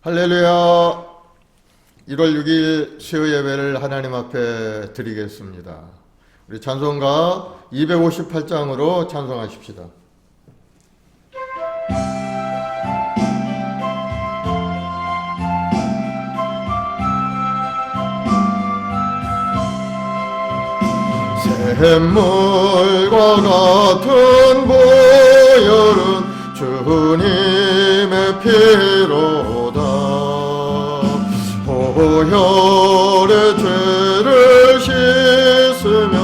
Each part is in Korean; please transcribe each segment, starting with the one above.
할렐루야. 1월 6일 수요 예배를 하나님 앞에 드리겠습니다. 우리 찬송가 258장으로 찬송하십시다. 샘물과 같은 보혈은 주님의 피로다. 보혈의 죄를 씻으면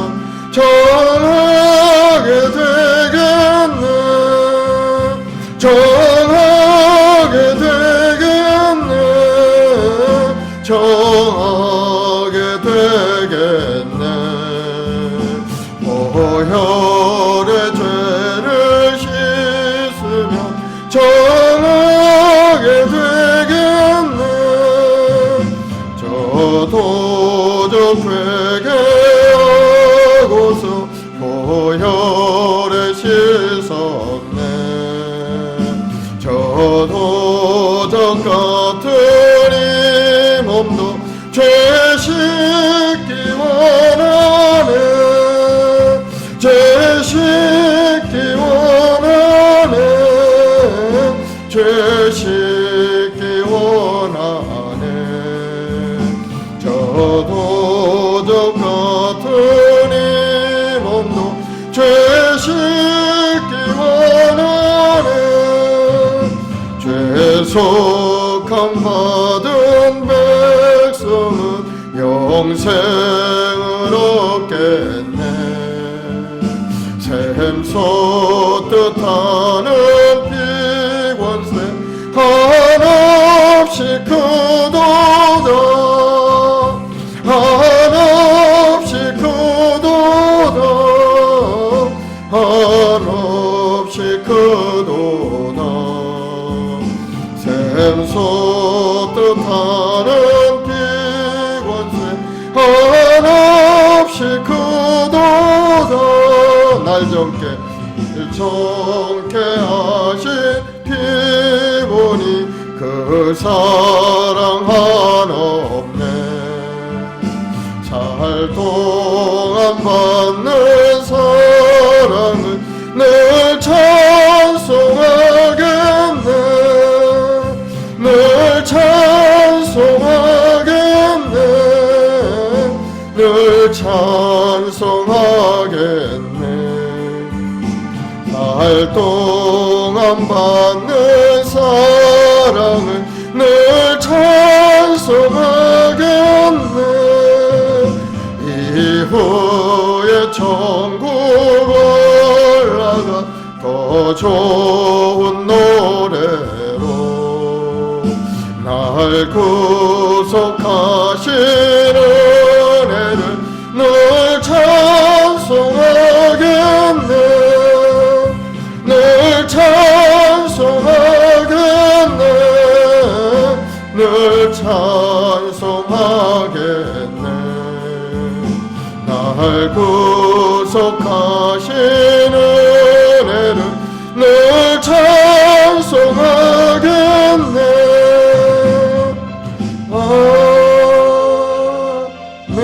정하게 되겠네. 정하게 되겠네. 정하게 되겠네. 보혈의 죄를 씻으면 정하게 되겠네. 저 도적 회개하고서 보혈에 씻었네. 저 도적 같은 이 몸도 죄 씻기 원하네. 죄 씻기 원하네. 죄 씻기 원하네. 저 도적 같은 이 몸도 죄 씻기 원하네. 죄속함 받은 백성은 영생을 얻겠네. 샘솟듯 하는 피관세 한없이 크도다. 한없이 크도다. 한없이 크도다. 샘솟듯 하는 피관세 한없이 크도다. 날 정케 하신 피보니 그 사랑 한없네. 살 동안 받는 사랑을 늘 찬송하겠네. 늘 찬송하겠네. 늘 찬송하겠네. 살 동안 받는 사랑을 늘 찬송하겠네. 이후에 천국 올라가 더 좋은 노래로 날 구속하신 은혜를 늘 찬송하겠네. 늘 찬송하겠네. 늘 찬송하겠네. 날 구속하신 은혜를 늘 찬송하겠네. 아멘.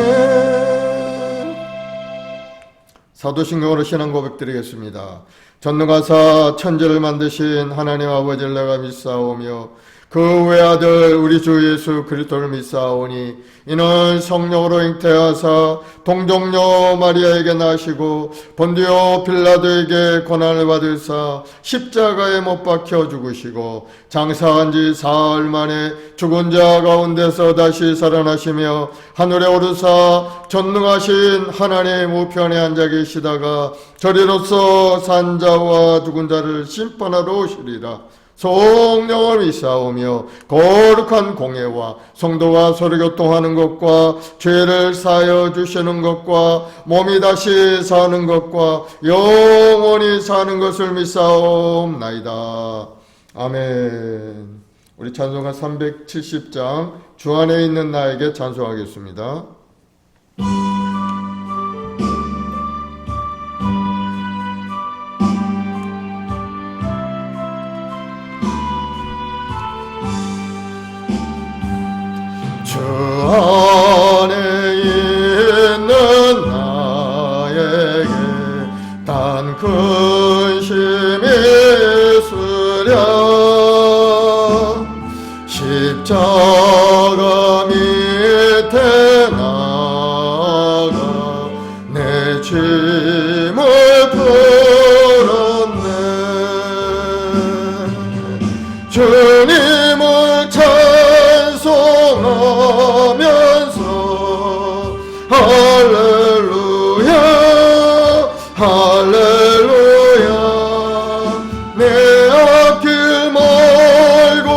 사도신경으로 신앙 고백드리겠습니다. 전능하사 천지를 만드신 하나님 아버지를 내가 믿사오며 그 외아들 우리 주 예수 그리스도를 믿사오니 이는 성령으로 잉태하사 동정녀 마리아에게 나시고 본디오 빌라도에게 고난을 받으사 십자가에 못 박혀 죽으시고 장사한 지 사흘 만에 죽은 자 가운데서 다시 살아나시며 하늘에 오르사 전능하신 하나님 우편에 앉아 계시다가 저리로서 산 자와 죽은 자를 심판하러 오시리라. 성령을 믿사오며 거룩한 공예와 성도가 서로 교통하는 것과 죄를 사하여 주시는 것과 몸이 다시 사는 것과 영원히 사는 것을 믿사옵나이다. 아멘. 우리 찬송가 370장 주 안에 있는 나에게 찬송하겠습니다. 안에 있는 나에게 단 근심이 있으랴. 십자가 밑에 나가 내 짐을 풀었네. 주님을 찬송하면서 할렐루야 할렐루야. 내 앞길 멀고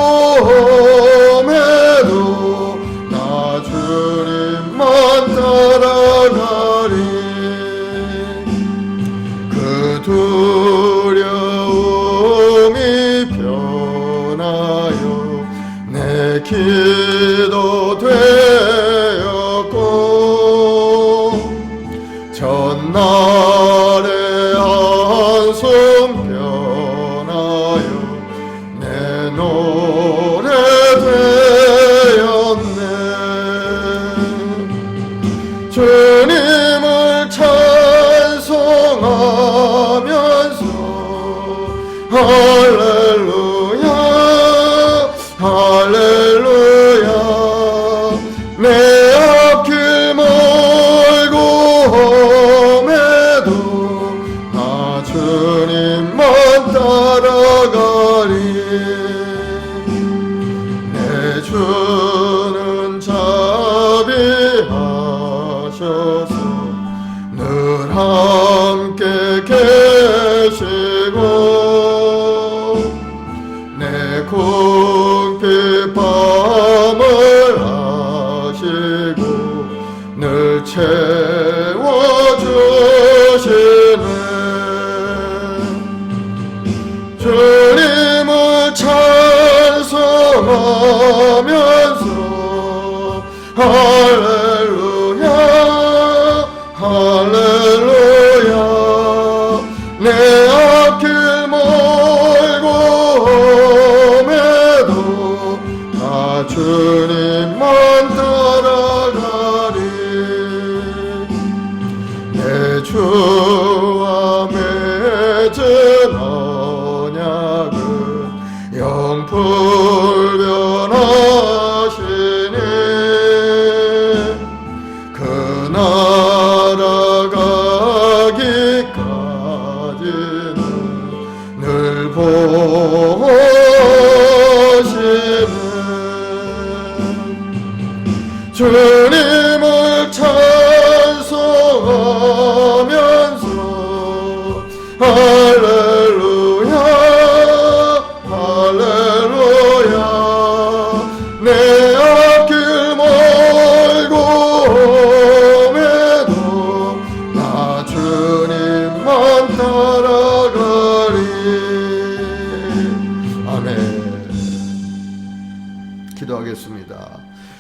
험해도 나 주님만 따라가리. 그 두려움이 변하여 내 기도 되었고, 전날의 한숨 변하여 내 노래 되었네. 주님을 찬송하면서 할렐루야 할렐루야. 내 앞길 멀고 험해도 나 주님만 따라가리. 내 주는 자비하셔서 늘 함께 계시고 내 궁핍함을 아시고 늘 채워주시네. 주님을 찬송하면서 할렐루야 할렐루야. 내 앞길 멀고 험해도 나 주님만 따라가리. 내 주와 맺은 언약은 영불변하시니 그 나라 가기까지는 늘 보시네. 주님을 찬송하면서 할렐루야 할렐루야. 내 앞길 멀고 험해도 나 주님만 따라가리. 아멘. 기도하겠습니다.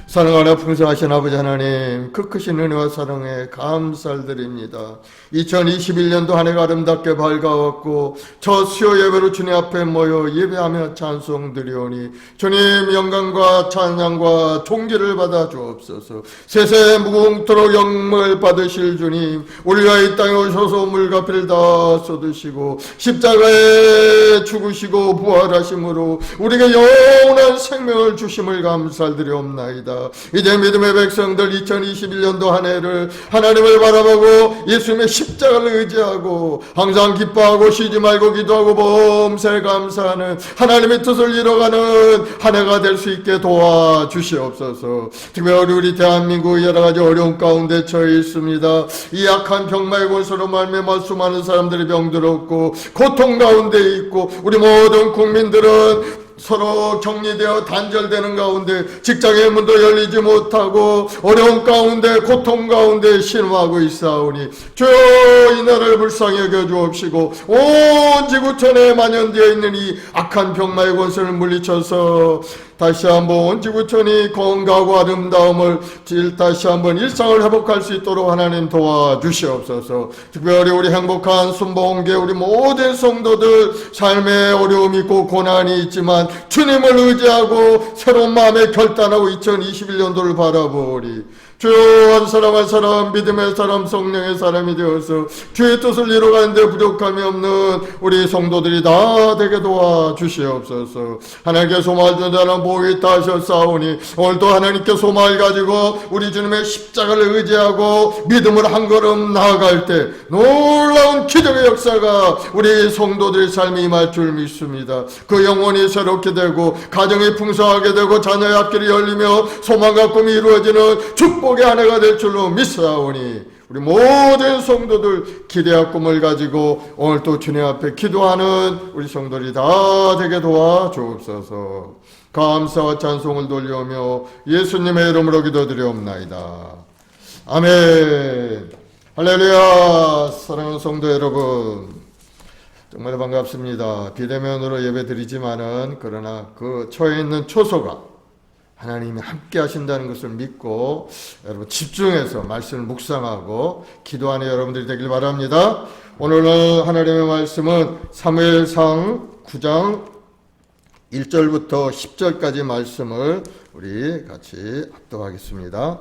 사랑하나 풍성하신 아버지 하나님, 그 크신 은혜와 사랑에 감사드립니다. 2021년도 한 해가 아름답게 밝아왔고 저 수요 예배로 주님 앞에 모여 예배하며 찬송 드리오니 주님 영광과 찬양과 존귀를 받아 주옵소서. 세세 무궁토록 영광을 받으실 주님, 우리가 이 땅에 오셔서 물과 피를 다 쏟으시고 십자가에 죽으시고 부활하심으로 우리에게 영원한 생명을 주심을 감사드리옵나이다. 이제 믿음의 백성들 2021년도 한 해를 하나님을 바라보고 예수님의 십자가를 의지하고 항상 기뻐하고 쉬지 말고 기도하고 범사에 감사하는 하나님의 뜻을 이뤄가는 한 해가 될 수 있게 도와주시옵소서. 특별히 우리 대한민국 여러가지 어려운 가운데 처해 있습니다. 이 약한 병마의 권세로 말미암아 수많은 사람들이 병들었고 고통 가운데 있고 우리 모든 국민들은 서로 격리되어 단절되는 가운데 직장의 문도 열리지 못하고 어려운 가운데 고통 가운데 신음하고 있사오니 주여 이 나라를 불쌍히 여겨 주옵시고 온 지구촌에 만연되어 있는 이 악한 병마의 권세를 물리쳐서 다시 한번 지구촌이 건강하고 아름다움을 다시 한번 일상을 회복할 수 있도록 하나님 도와주시옵소서. 특별히 우리 행복한 순복음교회 우리 모든 성도들 삶에 어려움이 있고 고난이 있지만 주님을 의지하고 새로운 마음에 결단하고 2021년도를 바라보리. 주여, 한 사람 한 사람 믿음의 사람 성령의 사람이 되어서 주의 뜻을 이루어가는데 부족함이 없는 우리 성도들이 다 되게 도와주시옵소서. 하나님께 소망을 둔 자는 복이 있다 하셨사오니 오늘도 하나님께 소망을 가지고 우리 주님의 십자가를 의지하고 믿음을 한 걸음 나아갈 때 놀라운 기적의 역사가 우리 성도들의 삶에 임할 줄 믿습니다. 그 영혼이 새롭게 되고 가정이 풍성하게 되고 자녀의 앞길이 열리며 소망과 꿈이 이루어지는 축복의 한 해가 될 줄로 믿사오니 우리 모든 성도들 기대와 꿈을 가지고 오늘 또 주님 앞에 기도하는 우리 성도들이 다 되게 도와주옵소서. 감사와 찬송을 돌려오며 예수님의 이름으로 기도드리옵나이다. 아멘. 할렐루야. 사랑하는 성도 여러분, 정말 반갑습니다. 비대면으로 예배 드리지만은 그러나 그 처해 있는 초소가 하나님이 함께 하신다는 것을 믿고 여러분 집중해서 말씀을 묵상하고 기도하는 여러분들이 되길 바랍니다. 오늘 하나님의 말씀은 사무엘상 9장 1절부터 10절까지 말씀을 우리 같이 합독하겠습니다.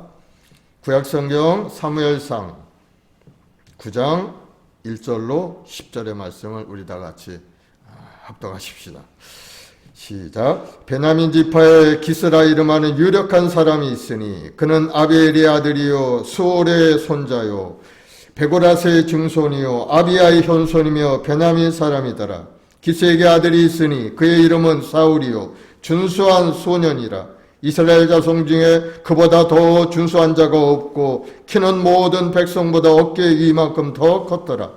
구약성경 사무엘상 9장 1절로 10절의 말씀을 우리 다 같이 합독하십시다. 시작. 베냐민 지파의 기스라 이름하는 유력한 사람이 있으니 그는 아비엘의 아들이요 수올의 손자요 베고라스의 증손이요 아비야의 현손이며 베냐민 사람이더라. 기스에게 아들이 있으니 그의 이름은 사울이요 준수한 소년이라. 이스라엘 자손 중에 그보다 더 준수한 자가 없고 키는 모든 백성보다 어깨 위만큼 더 컸더라.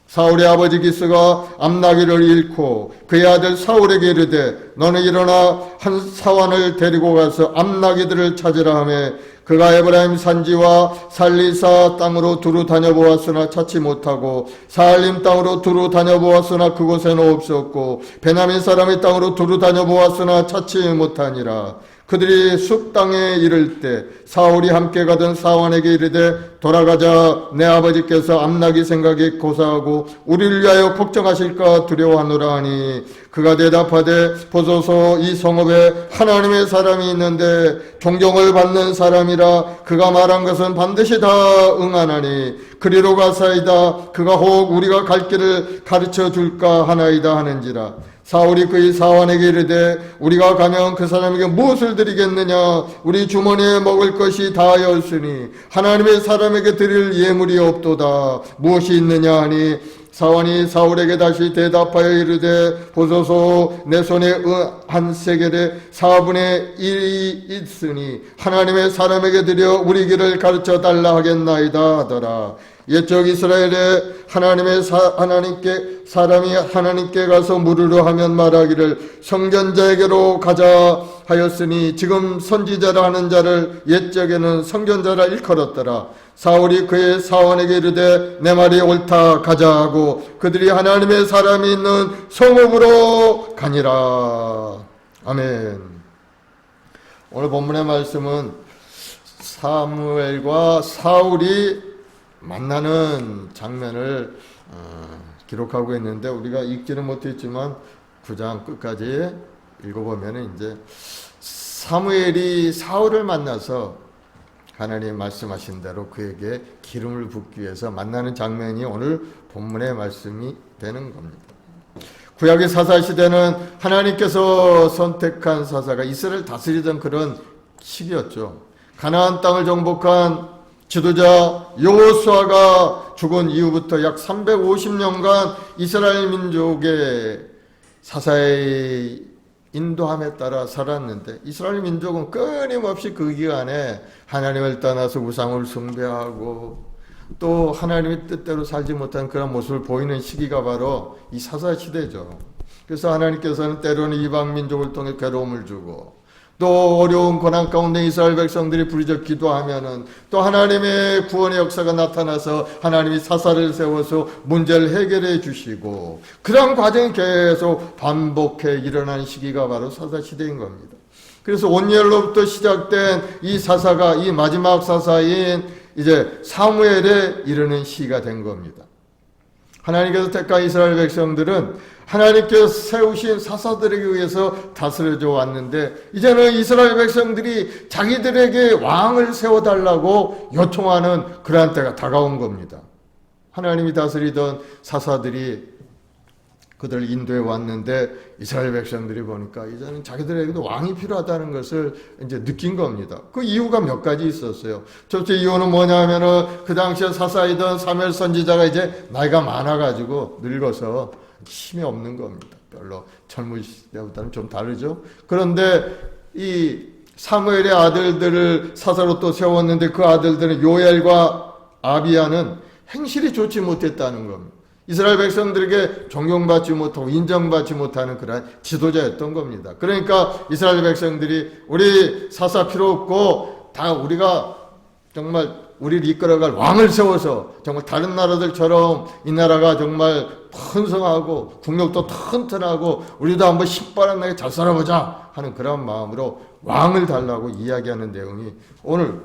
사울의 아버지 기스가 암나기를 잃고 그의 아들 사울에게 이르되 너는 일어나 한 사환을 데리고 가서 암나기들을 찾으라 하며 그가 에브라임 산지와 살리사 땅으로 두루 다녀보았으나 찾지 못하고 사알림 땅으로 두루 다녀보았으나 그곳에는 없었고 베냐민 사람의 땅으로 두루 다녀보았으나 찾지 못하니라. 그들이 숲 땅에 이를 때 사울이 함께 가던 사환에게 이르되 돌아가자. 내 아버지께서 암나기 생각이 고사하고 우리를 위하여 걱정하실까 두려워하노라 하니 그가 대답하되 보소서 이 성읍에 하나님의 사람이 있는데 존경을 받는 사람이라 그가 말한 것은 반드시 다 응하나니 그리로 가사이다. 그가 혹 우리가 갈 길을 가르쳐 줄까 하나이다 하는지라. 사울이 그의 사환에게 이르되 우리가 가면 그 사람에게 무엇을 드리겠느냐. 우리 주머니에 먹을 것이 다하였으니 하나님의 사람에게 드릴 예물이 없도다. 무엇이 있느냐 하니 사환이 사울에게 다시 대답하여 이르되 보소서 내 손에 한 세겔의 4분의 1이 있으니 하나님의 사람에게 드려 우리 길을 가르쳐 달라 하겠나이다 하더라. 옛적 이스라엘에 하나님께 사람이 하나님께 가서 물으려 하면 말하기를 성전자에게로 가자 하였으니 지금 선지자라 하는 자를 옛적에는 성전자라 일컬었더라. 사울이 그의 사원에게 이르되 내 말이 옳다 가자 하고 그들이 하나님의 사람이 있는 성읍으로 가니라. 아멘. 오늘 본문의 말씀은 사무엘과 사울이 만나는 장면을 기록하고 있는데 우리가 읽지는 못했지만 9장 끝까지 읽어보면 이제 사무엘이 사울을 만나서 하나님 말씀하신 대로 그에게 기름을 붓기 위해서 만나는 장면이 오늘 본문의 말씀이 되는 겁니다. 구약의 사사 시대는 하나님께서 선택한 사사가 이스라엘을 다스리던 그런 시기였죠. 가나안 땅을 정복한 지도자 여호수아가 죽은 이후부터 약 350년간 이스라엘 민족의 사사의 인도함에 따라 살았는데 이스라엘 민족은 끊임없이 그 기간에 하나님을 떠나서 우상을 숭배하고 또 하나님의 뜻대로 살지 못한 그런 모습을 보이는 시기가 바로 이 사사 시대죠. 그래서 하나님께서는 때로는 이방 민족을 통해 괴로움을 주고 또 어려운 고난 가운데 이스라엘 백성들이 부르짖어 기도하면은 또 하나님의 구원의 역사가 나타나서 하나님이 사사를 세워서 문제를 해결해 주시고, 그런 과정이 계속 반복해 일어나는 시기가 바로 사사 시대인 겁니다. 그래서 온열로부터 시작된 이 사사가 이 마지막 사사인 이제 사무엘에 이르는 시기가 된 겁니다. 하나님께서 택한 이스라엘 백성들은 하나님께서 세우신 사사들에게 의해서 다스려져 왔는데, 이제는 이스라엘 백성들이 자기들에게 왕을 세워달라고 요청하는 그러한 때가 다가온 겁니다. 하나님이 다스리던 사사들이 그들을 인도해 왔는데 이스라엘 백성들이 보니까 이제는 자기들에게도 왕이 필요하다는 것을 이제 느낀 겁니다. 그 이유가 몇 가지 있었어요. 첫째 이유는 뭐냐면은 그 당시에 사사이던 사무엘 선지자가 이제 나이가 많아가지고 늙어서 힘이 없는 겁니다. 별로 젊으실 때보다는 좀 다르죠. 그런데 이 사무엘의 아들들을 사사로 또 세웠는데 그 아들들은 요엘과 아비야는 행실이 좋지 못했다는 겁니다. 이스라엘 백성들에게 존경받지 못하고 인정받지 못하는 그런 지도자였던 겁니다. 그러니까 이스라엘 백성들이 우리 사사 필요 없고 다 우리가 정말 우리를 이끌어갈 왕을 세워서 정말 다른 나라들처럼 이 나라가 정말 번성하고 국력도 튼튼하고 우리도 한번 신바람나게 잘 살아보자 하는 그런 마음으로 왕을 달라고 이야기하는 내용이 오늘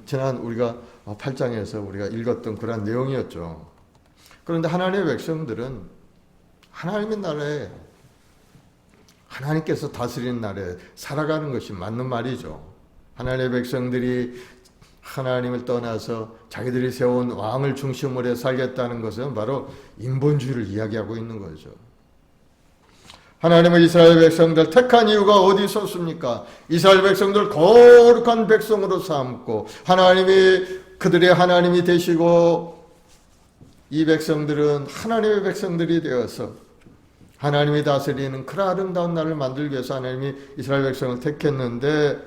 지난 우리가 8장에서 우리가 읽었던 그런 내용이었죠. 그런데 하나님의 백성들은 하나님의 나라에, 하나님께서 다스리는 나라에 살아가는 것이 맞는 말이죠. 하나님의 백성들이 하나님을 떠나서 자기들이 세운 왕을 중심으로 해 살겠다는 것은 바로 인본주의를 이야기하고 있는 거죠. 하나님은 이스라엘 백성들 택한 이유가 어디 있었습니까? 이스라엘 백성들 거룩한 백성으로 삼고 하나님이 그들의 하나님이 되시고, 이 백성들은 하나님의 백성들이 되어서 하나님이 다스리는 그런 아름다운 나라를 만들기 위해서 하나님이 이스라엘 백성을 택했는데,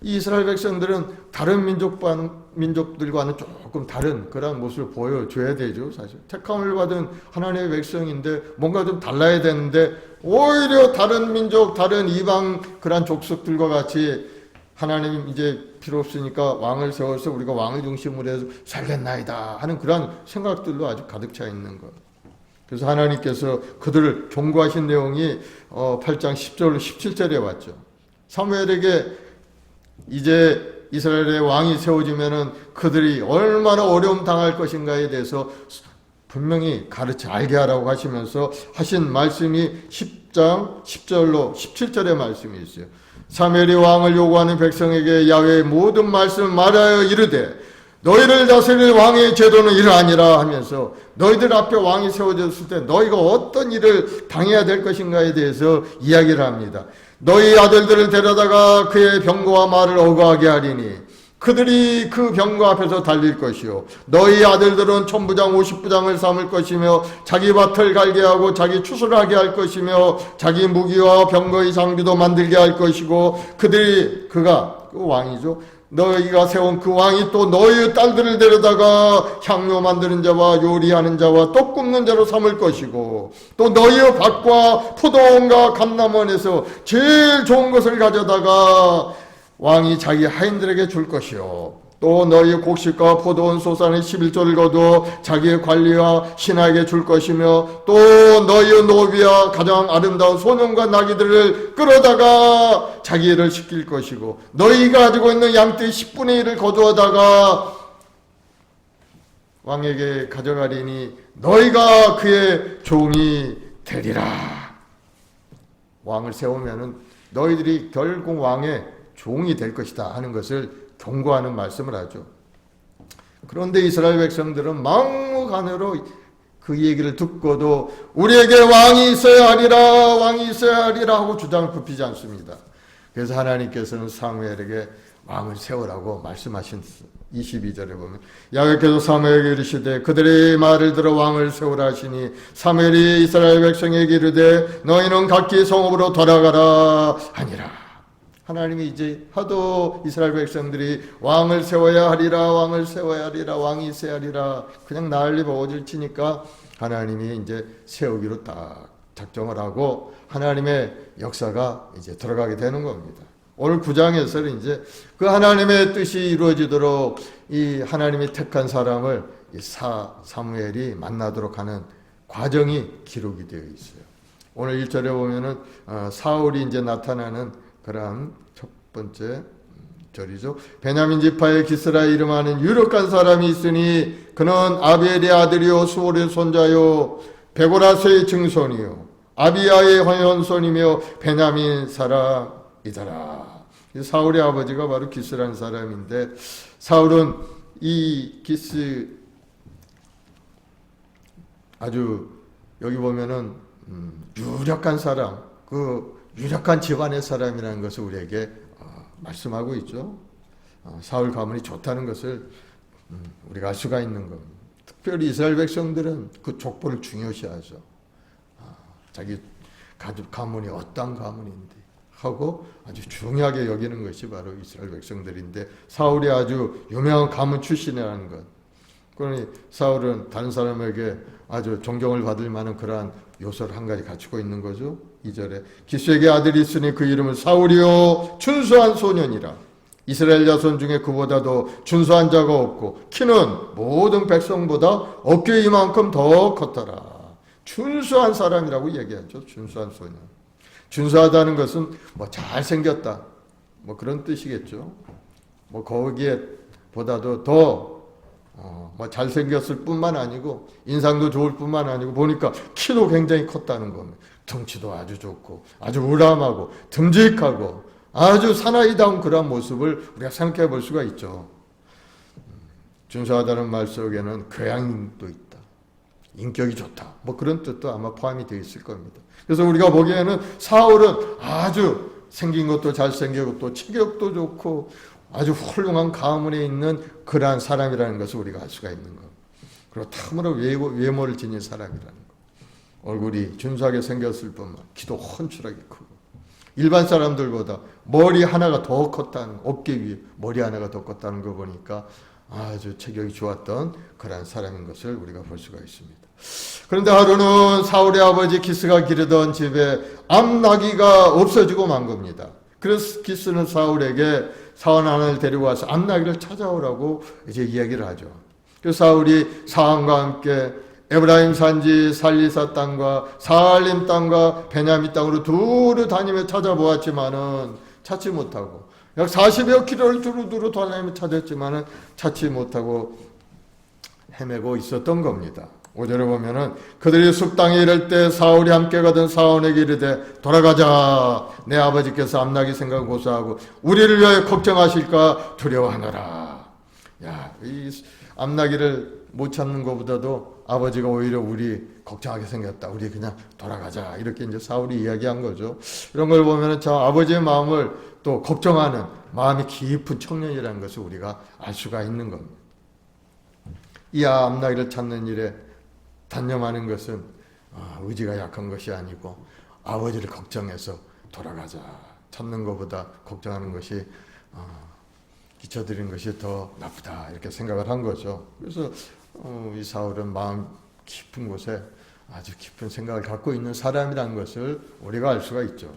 이 이스라엘 백성들은 다른 민족들과는 조금 다른 그런 모습을 보여줘야 되죠. 사실 택함을 받은 하나님의 백성인데 뭔가 좀 달라야 되는데 오히려 다른 민족, 다른 이방 그런 족속들과 같이 하나님 이제 필요 없으니까 왕을 세워서 우리가 왕을 중심으로 해서 살겠나이다 하는 그런 생각들로 아주 가득 차 있는 것. 그래서 하나님께서 그들을 경고하신 내용이 8장 10절 17절에 왔죠. 사무엘에게 이제 이스라엘의 왕이 세워지면은 그들이 얼마나 어려움 당할 것인가에 대해서 분명히 가르쳐 알게 하라고 하시면서 하신 말씀이 10장 10절로 17절의 말씀이 있어요. 사무엘이 왕을 요구하는 백성에게 야훼의 모든 말씀을 말하여 이르되 너희를 다스릴 왕의 제도는 이러하니라 하면서 너희들 앞에 왕이 세워졌을 때 너희가 어떤 일을 당해야 될 것인가에 대해서 이야기를 합니다. 너희 아들들을 데려다가 그의 병거와 말을 어거하게 하리니 그들이 그 병거 앞에서 달릴 것이요 너희 아들들은 천부장 50부장을 삼을 것이며 자기 밭을 갈게 하고 자기 추수를 하게 할 것이며 자기 무기와 병거의 장비도 만들게 할 것이고 그가 그 왕이죠. 너희가 세운 그 왕이 또 너희의 딸들을 데려다가 향료 만드는 자와 요리하는 자와 떡 굽는 자로 삼을 것이고 또 너희의 밭과 포도원과 감람원에서 제일 좋은 것을 가져다가 왕이 자기 하인들에게 줄 것이요 또 너희의 곡식과 포도원 소산의 11조를 거두어 자기의 관리와 신하에게 줄 것이며 또 너희의 노비와 가장 아름다운 소년과 나귀들을 끌어다가 자기를 시킬 것이고 너희가 가지고 있는 양떼의 10분의 1을 거두어다가 왕에게 가져가리니 너희가 그의 종이 되리라. 왕을 세우면은 너희들이 결국 왕의 종이 될 것이다 하는 것을 경고하는 말씀을 하죠. 그런데 이스라엘 백성들은 막무가내로 그 얘기를 듣고도 우리에게 왕이 있어야 하리라, 왕이 있어야 하리라 하고 주장을 굽히지 않습니다. 그래서 하나님께서는 사무엘에게 왕을 세우라고 말씀하신 22절에 보면 야훼께서 사무엘에게 이르시되 그들의 말을 들어 왕을 세우라 하시니 사무엘이 이스라엘 백성에게 이르되 너희는 각기 성읍으로 돌아가라 하니라. 하나님이 이제 하도 이스라엘 백성들이 왕을 세워야 하리라, 왕을 세워야 하리라, 왕이 있어야 하리라 그냥 난리 버거질 치니까 하나님이 이제 세우기로 딱 작정을 하고 하나님의 역사가 이제 들어가게 되는 겁니다. 오늘 9장에서는 이제 그 하나님의 뜻이 이루어지도록 이 하나님이 택한 사람을 이 사무엘이 만나도록 하는 과정이 기록이 되어 있어요. 오늘 1절에 보면은 사울이 이제 나타나는 그러한 첫 번째 절이죠. 베냐민 지파의 기스라 이름하는 유력한 사람이 있으니 그는 아벨의 아들이요 수월의 손자요 베고라스의 증손이요 아비야의 현손이며 베냐민 사람이더라. 사울의 아버지가 바로 기스라는 사람인데 사울은 이 기스 아주 여기 보면은 유력한 사람, 그 유력한 집안의 사람이라는 것을 우리에게 말씀하고 있죠. 사울 가문이 좋다는 것을 우리가 알 수가 있는 겁니다. 특별히 이스라엘 백성들은 그 족보를 중요시하죠. 자기 가문이 어떤 가문인데 하고 아주 중요하게 여기는 것이 바로 이스라엘 백성들인데 사울이 아주 유명한 가문 출신이라는 것. 그러니 사울은 다른 사람에게 아주 존경을 받을 만한 그러한 요소를 한 가지 갖추고 있는 거죠. 2절에 기스에게 아들이 있으니 그 이름은 사울이요 준수한 소년이라. 이스라엘 자손 중에 그보다도 준수한 자가 없고 키는 모든 백성보다 어깨 이만큼 더 컸더라. 준수한 사람이라고 얘기하죠. 준수한 소년. 준수하다는 것은 뭐 잘생겼다 뭐 그런 뜻이겠죠. 뭐 거기에 보다도 더 뭐 잘생겼을 뿐만 아니고 인상도 좋을 뿐만 아니고 보니까 키도 굉장히 컸다는 겁니다. 덩치도 아주 좋고 아주 우람하고 듬직하고 아주 사나이다운 그런 모습을 우리가 생각해 볼 수가 있죠. 준수하다는 말 속에는 교양도 있다. 인격이 좋다. 뭐 그런 뜻도 아마 포함이 되어 있을 겁니다. 그래서 우리가 보기에는 사울은 아주 생긴 것도 잘생기고 또 체격도 좋고 아주 훌륭한 가문에 있는 그러한 사람이라는 것을 우리가 알 수가 있는 것. 그리고 참으로 외모를 지닌 사람이라는 것. 얼굴이 준수하게 생겼을 뿐만 키도 헌출하게 크고 일반 사람들보다 머리 하나가 더 컸다는 어깨 위에 머리 하나가 더 컸다는 거 보니까 아주 체격이 좋았던 그러한 사람인 것을 우리가 볼 수가 있습니다. 그런데 하루는 사울의 아버지 기스가 기르던 집에 암나귀가 없어지고 만 겁니다. 그래서 기스는 사울에게 사원 하나를 데리고 와서 암나귀를 찾아오라고 이제 이야기를 하죠. 그래서 사울이 사원과 함께 에브라임 산지 살리사 땅과 사알림 땅과 베냐민 땅으로 두루 다니며 찾아보았지만은 찾지 못하고 약 40여 킬로를 두루두루 다니며 찾았지만은 찾지 못하고 헤매고 있었던 겁니다. 5절에 보면은 그들이 숲땅에 이를 때 사울이 함께 가던 사원에게 이르되 돌아가자. 내 아버지께서 암나귀 생각 고사하고 우리를 위하여 걱정하실까 두려워하노라. 야, 이 암나귀를 못 찾는 것보다도 아버지가 오히려 우리 걱정하게 생겼다. 우리 그냥 돌아가자. 이렇게 이제 사울이 이야기한 거죠. 이런 걸 보면은 저 아버지의 마음을 또 걱정하는 마음이 깊은 청년이라는 것을 우리가 알 수가 있는 겁니다. 이 암나귀를 찾는 일에 단념하는 것은 의지가 약한 것이 아니고 아버지를 걱정해서 돌아가자. 찾는 것보다 걱정하는 것이 잊혀드리는 것이 더 나쁘다. 이렇게 생각을 한 거죠. 그래서 이 사울은 마음 깊은 곳에 아주 깊은 생각을 갖고 있는 사람이라는 것을 우리가 알 수가 있죠.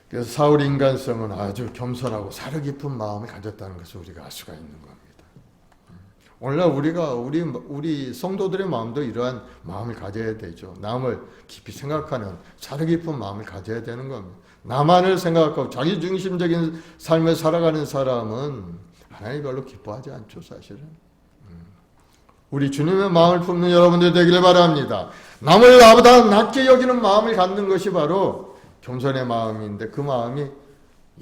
그래서 사울의 인간성은 아주 겸손하고 사려 깊은 마음을 가졌다는 것을 우리가 알 수가 있는 겁니다. 오늘날 우리 성도들의 마음도 이러한 마음을 가져야 되죠. 남을 깊이 생각하는 사려 깊은 마음을 가져야 되는 겁니다. 나만을 생각하고 자기 중심적인 삶을 살아가는 사람은 하나님 별로 기뻐하지 않죠, 사실은. 우리 주님의 마음을 품는 여러분들 되기를 바랍니다. 남을 나보다 낮게 여기는 마음을 갖는 것이 바로 겸손의 마음인데 그 마음이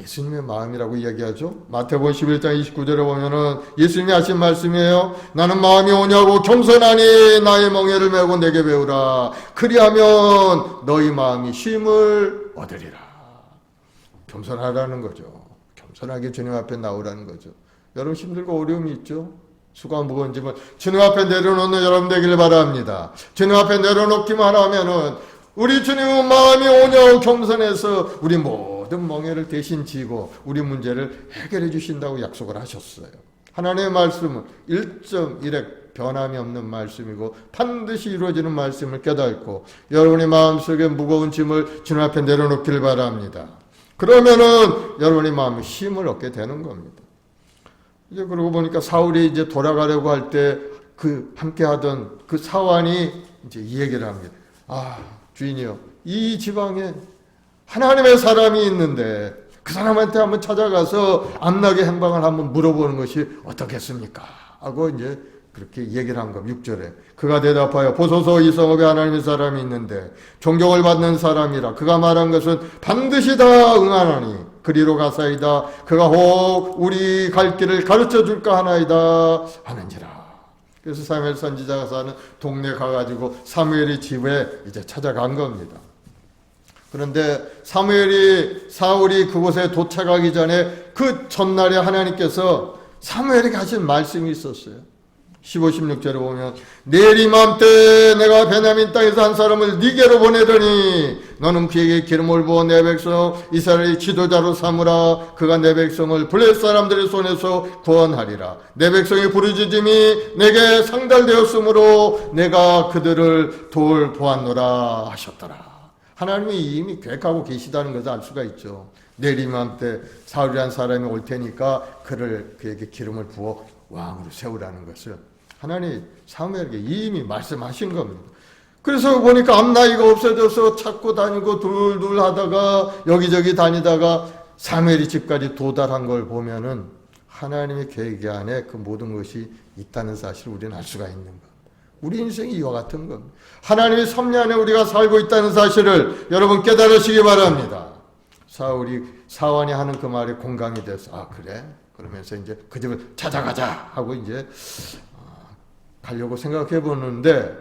예수님의 마음이라고 이야기하죠. 마태복음 11장 29절에 보면은 예수님이 하신 말씀이에요. 나는 마음이 오냐고 겸손하니 나의 멍에를 메고 내게 배우라. 그리하면 너희 마음이 쉼을 얻으리라. 겸손하라는 거죠. 겸손하게 주님 앞에 나오라는 거죠. 여러분 힘들고 어려움이 있죠. 수고와 무거운 짐을 주님 앞에 내려놓는 여러분 되기를 바랍니다. 주님 앞에 내려놓기만 하면은 우리 주님은 마음이 오냐고 겸손해서 우리 모든 멍에를 대신 지고 우리 문제를 해결해 주신다고 약속을 하셨어요. 하나님의 말씀은 1.1획 변함이 없는 말씀이고 반드시 이루어지는 말씀을 깨닫고 여러분의 마음속에 무거운 짐을 주님 앞에 내려놓기를 바랍니다. 그러면은 여러분의 마음에 힘을 얻게 되는 겁니다. 이제 그러고 보니까 사울이 이제 돌아가려고 할 때 그 함께 하던 그 사환이 이제 이 얘기를 합니다. 아, 주인이요. 이 지방에 하나님의 사람이 있는데 그 사람한테 한번 찾아가서 암나게 행방을 한번 물어보는 것이 어떻겠습니까? 하고 이제 그렇게 얘기를 한 겁니다. 6절에. 그가 대답하여 보소서 이 성읍에 하나님의 사람이 있는데 존경을 받는 사람이라 그가 말한 것은 반드시 다 응하나니 그리로 가사이다. 그가 혹 우리 갈 길을 가르쳐 줄까 하나이다 하는지라. 그래서 사무엘 선지자가 사는 동네 가가지고 사무엘의 집에 이제 찾아간 겁니다. 그런데 사울이 그곳에 도착하기 전에 그 전날에 하나님께서 사무엘에게 하신 말씀이 있었어요. 15, 16절에 보면 내일 이맘때 내가 베냐민 땅에서 한 사람을 네게로 보내더니 너는 그에게 기름을 부어 내 백성 이스라엘의 지도자로 삼으라. 그가 내 백성을 블레셋 사람들의 손에서 구원하리라. 내 백성의 부르짖음이 내게 상달되었으므로 내가 그들을 돌보았노라 하셨더라. 하나님이 이미 계획하고 계시다는 것을 알 수가 있죠. 내일 이맘때 사울이라는 사람이 올 테니까 그에게 기름을 부어 왕으로 세우라는 것을 하나님 사무엘에게 이미 말씀하신 겁니다. 그래서 보니까 앞나이가 없어져서 찾고 다니고 둘둘 하다가 여기저기 다니다가 사무엘이 집까지 도달한 걸 보면은 하나님의 계획 안에 그 모든 것이 있다는 사실을 우리는 알 수가 있는 겁니다. 우리 인생이 이와 같은 겁니다. 하나님의 섭리 안에 우리가 살고 있다는 사실을 여러분 깨달으시기 바랍니다. 사환이 하는 그 말에 공감이 돼서 아 그래? 그러면서 이제 그 집을 찾아가자 하고 이제 가려고 생각해 보는데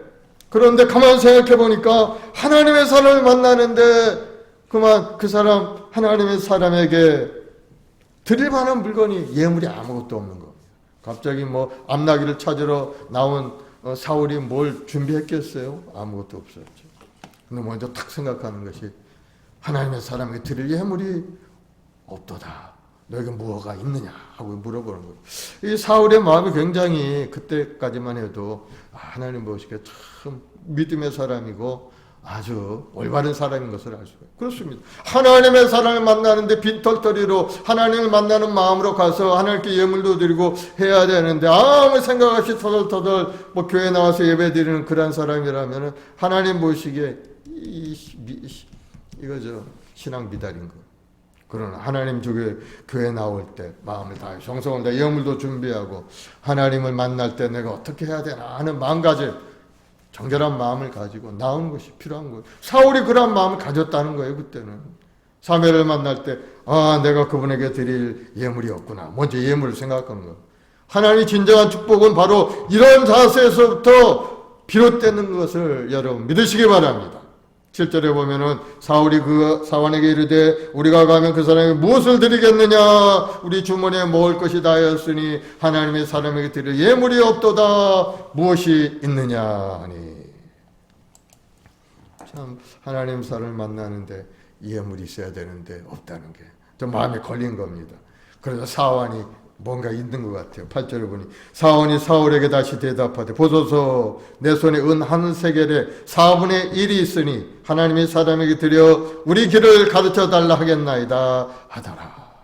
그런데 가만 생각해 보니까 하나님의 사람을 만나는데 그만 그 사람 하나님의 사람에게 드릴 만한 물건이 예물이 아무것도 없는 겁니다. 갑자기 뭐 암나기를 찾으러 나온 사울이 뭘 준비했겠어요? 아무것도 없었죠. 근데 먼저 탁 생각하는 것이 하나님의 사람에게 드릴 예물이 없도다. 너에게 무엇가 있느냐 하고 물어보는 거예요. 이 사울의 마음이 굉장히 그때까지만 해도 하나님 보시기에 참 믿음의 사람이고 아주 올바른 사람인 것을 알 수가 있어요. 그렇습니다. 하나님의 사람을 만나는데 빈털터리로 하나님을 만나는 마음으로 가서 하나님께 예물도 드리고 해야 되는데 아무 생각 없이 터덜터덜 뭐 교회 나와서 예배 드리는 그런 사람이라면 하나님 보시기에 이거죠. 신앙 미달인 거. 그러나 하나님 주게 교회 나올 때 마음을 다해 정성을 다해 예물도 준비하고 하나님을 만날 때 내가 어떻게 해야 되나 하는 마음가짐 정결한 마음을 가지고 나오는 것이 필요한 거예요. 사울이 그런 마음을 가졌다는 거예요. 그때는 사무엘을 만날 때 내가 그분에게 드릴 예물이 없구나. 먼저 예물을 생각하는 거예요. 하나님의 진정한 축복은 바로 이런 자세에서부터 비롯되는 것을 여러분 믿으시기 바랍니다. 7절에 보면은 사울이 그 사환에게 이르되 우리가 가면 그 사람에게 무엇을 드리겠느냐 우리 주머니에 먹을 것이 다였으니 하나님의 사람에게 드릴 예물이 없도다 무엇이 있느냐 하니 참 하나님 사람을 만나는데 예물이 있어야 되는데 없다는 게 좀 마음에 걸린 겁니다. 그래서 사환이 뭔가 있는 것 같아요. 8절에 보니 사원이 사울에게 다시 대답하되 보소서 내 손에 은 한 세겔에 4분의 1이 있으니 하나님의 사람에게 드려 우리 길을 가르쳐 달라 하겠나이다 하더라.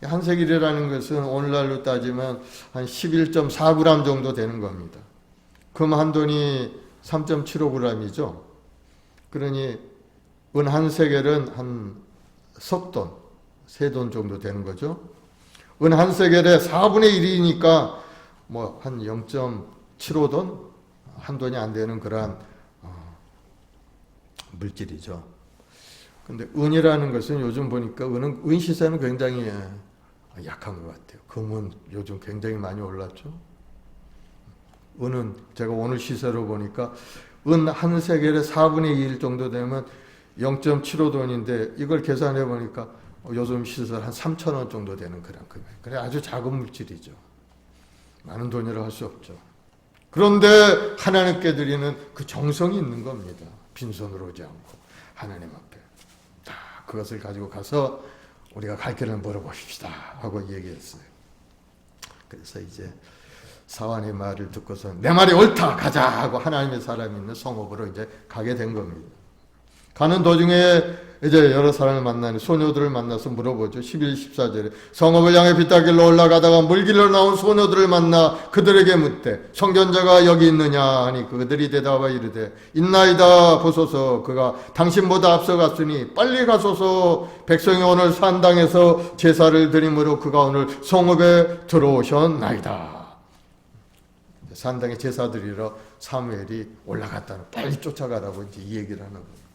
한 세겔이라는 것은 오늘날로 따지면 한 11.4g 정도 되는 겁니다. 금 한 돈이 3.75g이죠. 그러니 은 한 세겔은 한 석돈, 세돈 정도 되는 거죠. 은 한 세겔에 4분의 1이니까 뭐 한 0.75돈? 한 돈이 안 되는 그러한 물질이죠. 근데 은이라는 것은 요즘 보니까 은 시세는 굉장히 약한 것 같아요. 금은 요즘 굉장히 많이 올랐죠. 은은 제가 오늘 시세로 보니까 은 한 세겔에 4분의 1 정도 되면 0.75돈인데 이걸 계산해 보니까 요즘 시세로 한 3,000원 정도 되는 그런 금액. 그래 아주 작은 물질이죠. 많은 돈이라 할 수 없죠. 그런데 하나님께 드리는 그 정성이 있는 겁니다. 빈손으로 오지 않고 하나님 앞에 다 그것을 가지고 가서 우리가 갈 길을 물어봅시다 하고 얘기했어요. 그래서 이제 사환의 말을 듣고서 내 말이 옳다 가자 하고 하나님의 사람이 있는 성읍으로 이제 가게 된 겁니다. 가는 도중에 이제 여러 사람을 만나니 소녀들을 만나서 물어보죠. 11, 14절에 성읍을 향해 빗다길로 올라가다가 물길로 나온 소녀들을 만나 그들에게 묻되 성견자가 여기 있느냐 하니 그들이 대답하여 이르되 있나이다. 보소서 그가 당신보다 앞서갔으니 빨리 가소서. 백성이 오늘 산당에서 제사를 드림으로 그가 오늘 성읍에 들어오셨나이다. 산당에 제사 드리러 사무엘이 올라갔다는, 빨리 쫓아가라고 이제 이 얘기를 하는 거예요.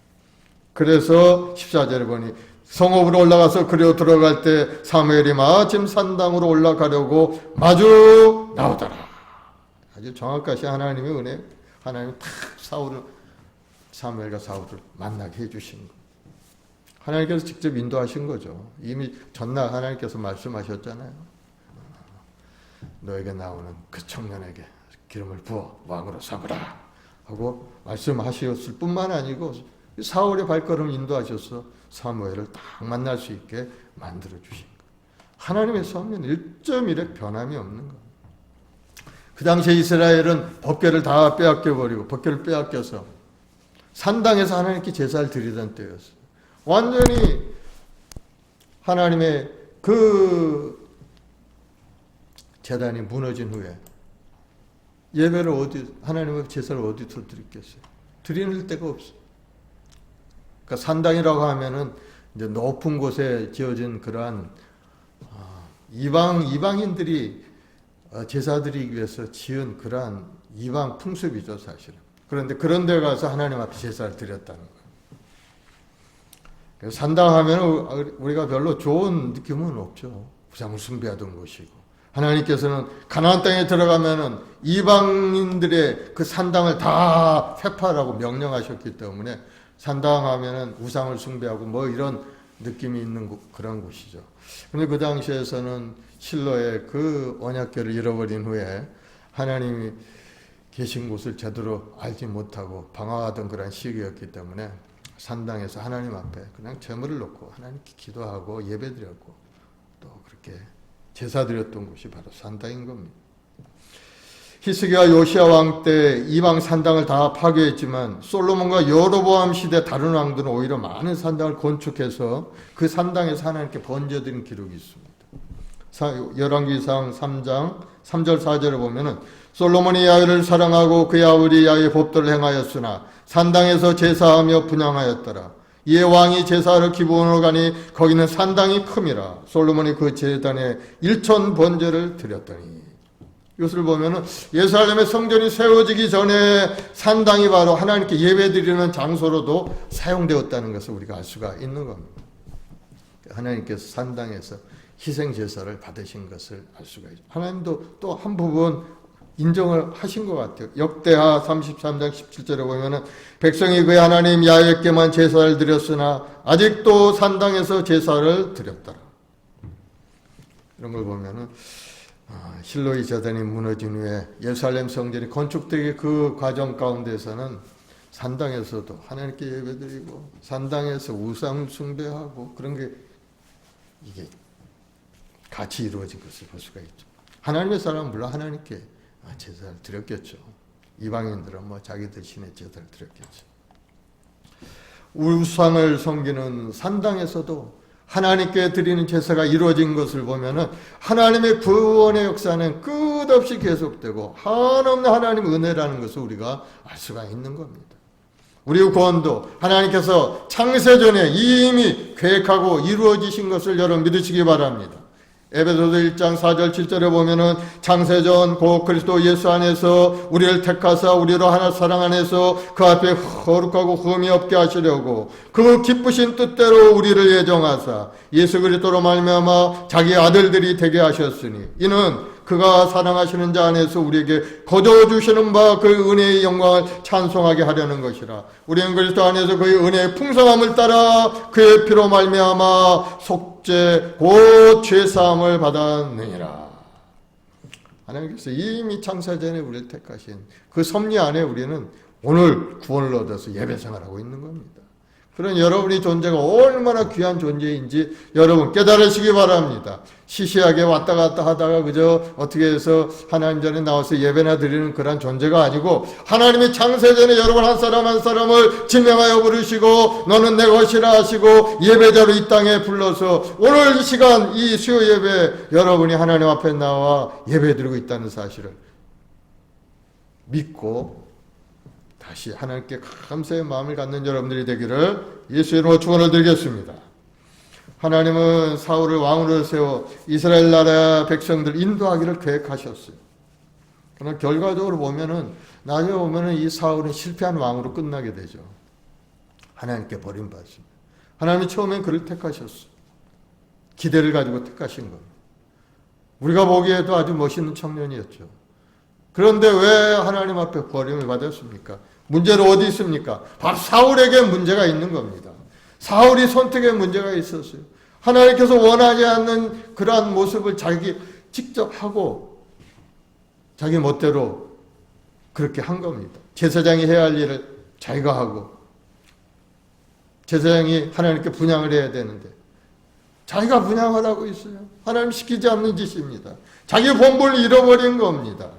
그래서 14절에 보니 성읍으로 올라가서 그리로 들어갈 때 사무엘이 마침 산당으로 올라가려고 마주 나오더라. 아주 정확하시 하나님의 은혜, 하나님이 탁 사무엘과 사울을 만나게 해주신 거. 하나님께서 직접 인도하신 거죠. 이미 전날 하나님께서 말씀하셨잖아요. 너에게 나오는 그 청년에게 기름을 부어 왕으로 삼으라 하고 말씀하셨을 뿐만 아니고 사울의 발걸음을 인도하셔서 사무엘을 딱 만날 수 있게 만들어 주신 것. 하나님의 섭리는 1.1의 변함이 없는 것. 그 당시에 이스라엘은 법궤를 다 빼앗겨 버리고 법궤를 빼앗겨서 산당에서 하나님께 제사를 드리던 때였어요. 완전히 하나님의 그 제단이 무너진 후에 예배를 하나님의 제사를 어디서 드리겠어요? 드리는 데가 없어요. 그러니까 산당이라고 하면은 이제 높은 곳에 지어진 그러한 이방인들이 제사 드리기 위해서 지은 그러한 이방 풍습이죠, 사실은. 그런데 그런 데 가서 하나님 앞에 제사를 드렸다는 거예요. 그래서 산당 하면 우리가 별로 좋은 느낌은 없죠. 우상을 숭배하던 곳이고. 하나님께서는 가나안 땅에 들어가면은 이방인들의 그 산당을 다 회파하라고 명령하셨기 때문에 산당하면은 우상을 숭배하고 뭐 이런 느낌이 있는 그런 곳이죠. 그런데 그 당시에서는 실로의 그 언약궤를 잃어버린 후에 하나님이 계신 곳을 제대로 알지 못하고 방황하던 그런 시기였기 때문에 산당에서 하나님 앞에 그냥 제물을 놓고 하나님께 기도하고 예배드렸고 또 그렇게 제사 드렸던 곳이 바로 산당인 겁니다. 히스기야 요시야 왕 때 이방 산당을 다 파괴했지만 솔로몬과 여로보암 시대 다른 왕들은 오히려 많은 산당을 건축해서 그 산당에서 하나님께 번제드린 기록이 있습니다. 열왕기상 3장 3절 4절에 보면은 솔로몬이 야훼를 사랑하고 그의 아버지 야훼의 법도를 행하였으나 산당에서 제사하며 분향하였더라. 이에 왕이 제사를 기브온으로 가니 거기는 산당이 큼이라. 솔로몬이 그 제단에 1천 번제를 드렸더니. 이것을 보면은 예루살렘의 성전이 세워지기 전에 산당이 바로 하나님께 예배드리는 장소로도 사용되었다는 것을 우리가 알 수가 있는 겁니다. 하나님께서 산당에서 희생 제사를 받으신 것을 알 수가 있죠. 하나님도 또 한 부분 인정을 하신 것 같아요. 역대하 33장 17절에 보면은 백성이 그의 하나님 야훼께만 제사를 드렸으나 아직도 산당에서 제사를 드렸더라. 이런 걸 보면은 실로의 제단이 무너진 후에 예루살렘 성전이 건축되기 그 과정 가운데서는 산당에서도 하나님께 예배드리고 산당에서 우상 숭배하고 그런 게 이게 같이 이루어진 것을 볼 수가 있죠. 하나님의 사람은 물론 하나님께 제사를 드렸겠죠. 이방인들은 뭐 자기들 신의 제사를 드렸겠죠. 우상을 섬기는 산당에서도 하나님께 드리는 제사가 이루어진 것을 보면은 하나님의 구원의 역사는 끝없이 계속되고 한없는 하나님의 은혜라는 것을 우리가 알 수가 있는 겁니다. 우리 구원도 하나님께서 창세전에 이미 계획하고 이루어지신 것을 여러분 믿으시기 바랍니다. 에베소서 1장 4절 7절에 보면은 창세전 곧 그리스도 예수 안에서 우리를 택하사 우리로 하나 사랑 안에서 그 앞에 거룩하고 흠이 없게 하시려고 그 기쁘신 뜻대로 우리를 예정하사 예수 그리스도로 말미암아 자기 아들들이 되게 하셨으니 이는 그가 사랑하시는 자 안에서 우리에게 거저주시는 바 그 은혜의 영광을 찬송하게 하려는 것이라. 우리는 그리스도 안에서 그의 은혜의 풍성함을 따라 그의 피로 말미암아 속죄 곧 죄사함을 받았느니라. 하나님께서 이미 창세전에 우리를 택하신 그 섭리 안에 우리는 오늘 구원을 얻어서 예배 생활하고 있는 겁니다. 그런 여러분의 존재가 얼마나 귀한 존재인지 여러분 깨달으시기 바랍니다. 시시하게 왔다 갔다 하다가 그저 어떻게 해서 하나님 전에 나와서 예배나 드리는 그런 존재가 아니고 하나님이 창세전에 여러분 한 사람 한 사람을 지명하여 부르시고 너는 내 것이라 하시고 예배자로 이 땅에 불러서 오늘 이 시간 이 수요 예배 여러분이 하나님 앞에 나와 예배 드리고 있다는 사실을 믿고 다시 하나님께 감사의 마음을 갖는 여러분들이 되기를 예수의 이름으로 축원을 드리겠습니다. 하나님은 사울을 왕으로 세워 이스라엘 나라 백성들 인도하기를 계획하셨어요. 그러나 결과적으로 보면은 나중에 보면은 이 사울은 실패한 왕으로 끝나게 되죠. 하나님께 버림받습니다. 하나님이 처음엔 그를 택하셨어요. 기대를 가지고 택하신 겁니다. 우리가 보기에도 아주 멋있는 청년이었죠. 그런데 왜 하나님 앞에 버림을 받았습니까? 문제는 어디 있습니까? 바로 사울에게 문제가 있는 겁니다. 사울이 선택에 문제가 있었어요. 하나님께서 원하지 않는 그러한 모습을 자기 직접 하고 자기 멋대로 그렇게 한 겁니다. 제사장이 해야 할 일을 자기가 하고 제사장이 하나님께 분향을 해야 되는데 자기가 분향을 하고 있어요. 하나님 시키지 않는 짓입니다. 자기 본분을 잃어버린 겁니다.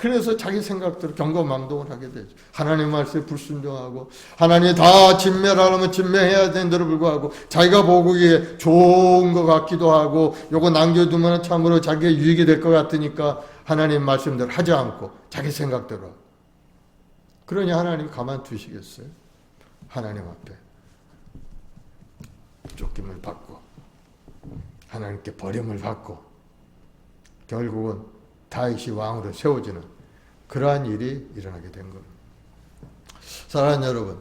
그래서 자기 생각대로 경거망동을 하게 되죠. 하나님 말씀에 불순종하고 하나님이 다 진멸하려면 진멸해야 되는데도 불구하고 자기가 보기에 좋은 것 같기도 하고 요거 남겨두면 참으로 자기의 유익이 될 것 같으니까 하나님 말씀대로 하지 않고 자기 생각대로. 그러니 하나님 가만두시겠어요? 하나님 앞에 쫓김을 받고 하나님께 버림을 받고 결국은 다윗이 왕으로 세워지는 그러한 일이 일어나게 된 겁니다. 사랑하는 여러분,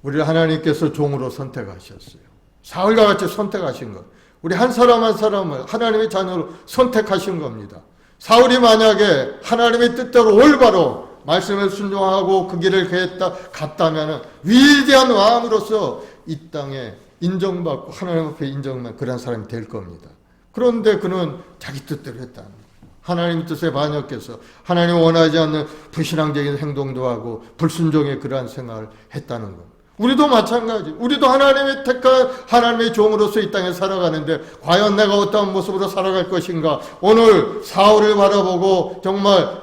우리를 하나님께서 종으로 선택하셨어요. 사울과 같이 선택하신 것. 우리 한 사람 한 사람을 하나님의 자녀로 선택하신 겁니다. 사울이 만약에 하나님의 뜻대로 올바로 말씀을 순종하고 그 길을 갔다면 위대한 왕으로서 이 땅에 인정받고 하나님 앞에 인정받는 그런 사람이 될 겁니다. 그런데 그는 자기 뜻대로 했다. 하나님 뜻에 반역해서 하나님 원하지 않는 불신앙적인 행동도 하고 불순종의 그러한 생활을 했다는 것. 우리도 마찬가지. 우리도 하나님의 택한 하나님의 종으로서 이 땅에 살아가는데 과연 내가 어떠한 모습으로 살아갈 것인가. 오늘 사울을 바라보고 정말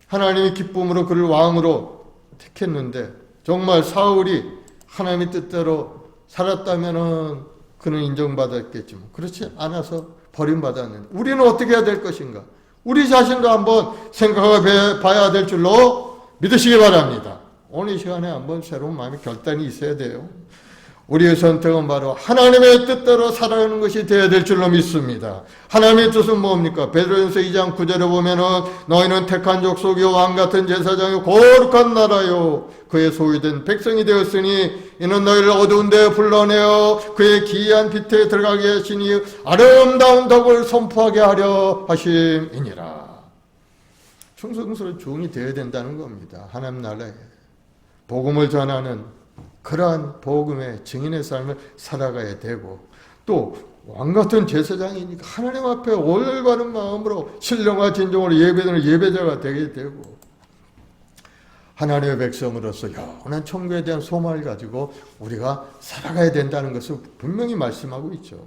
하나님의 기쁨으로 그를 왕으로 택했는데 정말 사울이 하나님의 뜻대로 살았다면 그는 인정받았겠지만 그렇지 않아서 버림받았는데 우리는 어떻게 해야 될 것인가? 우리 자신도 한번 생각해 봐야 될 줄로 믿으시기 바랍니다. 오늘 이 시간에 한번 새로운 마음의 결단이 있어야 돼요. 우리의 선택은 바로 하나님의 뜻대로 살아가는 것이 되어야 될 줄로 믿습니다. 하나님의 뜻은 뭡니까? 베드로전서 2장 9절에 보면은 너희는 택한 족속이요 왕같은 제사장이요 거룩한 나라요 그의 소유된 백성이 되었으니 이는 너희를 어두운 데에 불러내어 그의 기이한 빛에 들어가게 하시니 아름다운 덕을 선포하게 하려 하심이니라. 충성스러운 종이 되어야 된다는 겁니다. 하나님 나라에 복음을 전하는 그러한 복음의 증인의 삶을 살아가야 되고 또 왕같은 제사장이니까 하나님 앞에 올바른 마음으로 신령과 진정으로 예배드리는 예배자가 되게 되고 하나님의 백성으로서 영원한 천국에 대한 소망을 가지고 우리가 살아가야 된다는 것을 분명히 말씀하고 있죠.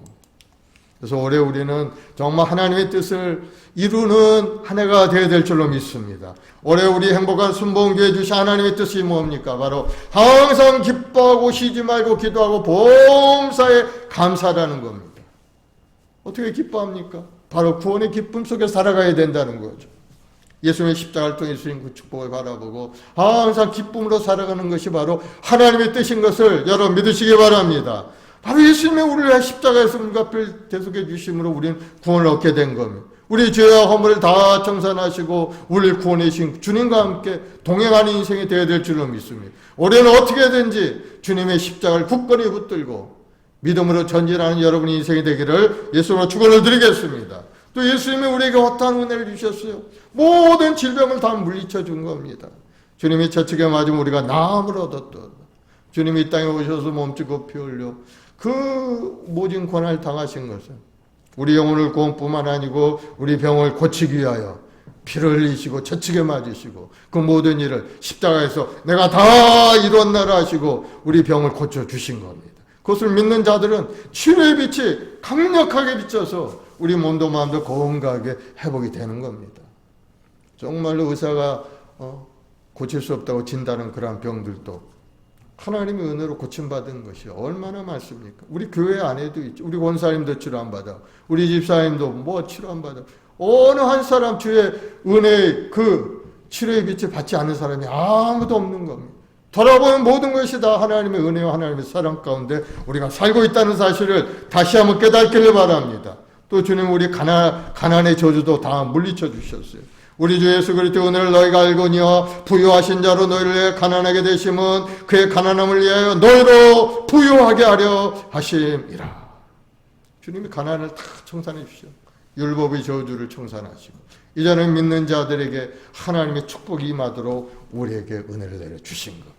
그래서 올해 우리는 정말 하나님의 뜻을 이루는 한 해가 되어야 될 줄로 믿습니다. 올해 우리 행복한 순복음교회 주신 하나님의 뜻이 뭡니까? 바로 항상 기뻐하고 쉬지 말고 기도하고 범사에 감사라는 겁니다. 어떻게 기뻐합니까? 바로 구원의 기쁨 속에 살아가야 된다는 거죠. 예수님의 십자가를 통해 주신 그 축복을 바라보고 항상 기쁨으로 살아가는 것이 바로 하나님의 뜻인 것을 여러분 믿으시기 바랍니다. 바로 예수님의 우리를 위해 십자가에서 문갑을 대속해 주심으로 우리는 구원을 얻게 된 겁니다. 우리 죄와 허물을 다 청산하시고 우리를 구원해 주신 주님과 함께 동행하는 인생이 되어야 될 줄로 믿습니다. 올해는 어떻게든지 주님의 십자가를 굳건히 붙들고 믿음으로 전진하는 여러분의 인생이 되기를 예수로 축원을 드리겠습니다. 또 예수님이 우리에게 어떠한 은혜를 주셨어요? 모든 질병을 다 물리쳐 준 겁니다. 주님이 채찍에 맞으면 우리가 나음을 얻었던 주님이 이 땅에 오셔서 몸짓고 피 흘려 그 모진 고난을 당하신 것은 우리 영혼을 구원뿐만 아니고 우리 병을 고치기 위하여 피를 흘리시고 저측에 맞으시고 그 모든 일을 십자가에서 내가 다 이뤘나라 하시고 우리 병을 고쳐주신 겁니다. 그것을 믿는 자들은 치료의 빛이 강력하게 비쳐서 우리 몸도 마음도 건강하게 회복이 되는 겁니다. 정말로 의사가 고칠 수 없다고 진단한 그러한 병들도 하나님의 은혜로 고침받은 것이 얼마나 많습니까? 우리 교회 안에도 있죠. 우리 권사님도 치료 안 받아. 우리 집사님도 뭐 치료 안 받아. 어느 한 사람 주의 은혜의 그 치료의 빛을 받지 않는 사람이 아무도 없는 겁니다. 돌아보면 모든 것이 다 하나님의 은혜와 하나님의 사랑 가운데 우리가 살고 있다는 사실을 다시 한번 깨닫기를 바랍니다. 또 주님 우리 가난의 저주도 다 물리쳐 주셨어요. 우리 주 예수 그리스도의 은혜를 너희가 알거니와 부유하신 자로 너희를 위해 가난하게 되심은 그의 가난함을 위하여 너희로 부유하게 하려 하심이라. 주님이 가난을 다 청산해 주시오. 율법의 저주를 청산하시고 이제는 믿는 자들에게 하나님의 축복이 임하도록 우리에게 은혜를 내려주신 것.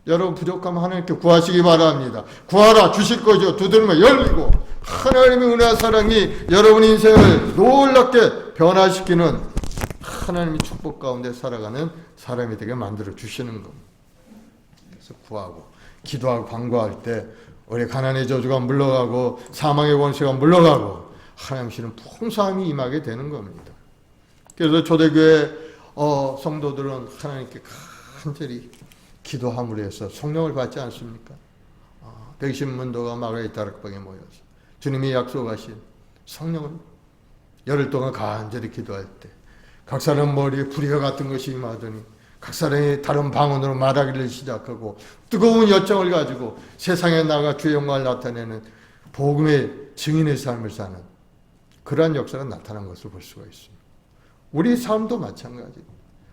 여러분 부족하면 하나님께 구하시기 바랍니다. 구하라 주실 거죠. 두드리면 열리고 하나님의 은혜와 사랑이 여러분의 인생을 놀랍게 변화시키는 하나님의 축복 가운데 살아가는 사람이 되게 만들어 주시는 겁니다. 그래서 구하고 기도하고 간구할 때 우리 가난의 저주가 물러가고 사망의 권세가 물러가고 하나님께는 풍성함이 임하게 되는 겁니다. 그래서 초대교회 성도들은 하나님께 간절히 기도함으로 해서 성령을 받지 않습니까? 백신문도가 마가의 다락방에 모여서 주님이 약속하신 성령을 열흘 동안 간절히 기도할 때 각 사람 머리에 불의와 같은 것이 임하더니 각 사람이 다른 방언으로 말하기를 시작하고 뜨거운 열정을 가지고 세상에 나가 주의 영광을 나타내는 복음의 증인의 삶을 사는 그러한 역사가 나타난 것을 볼 수가 있습니다. 우리 삶도 마찬가지고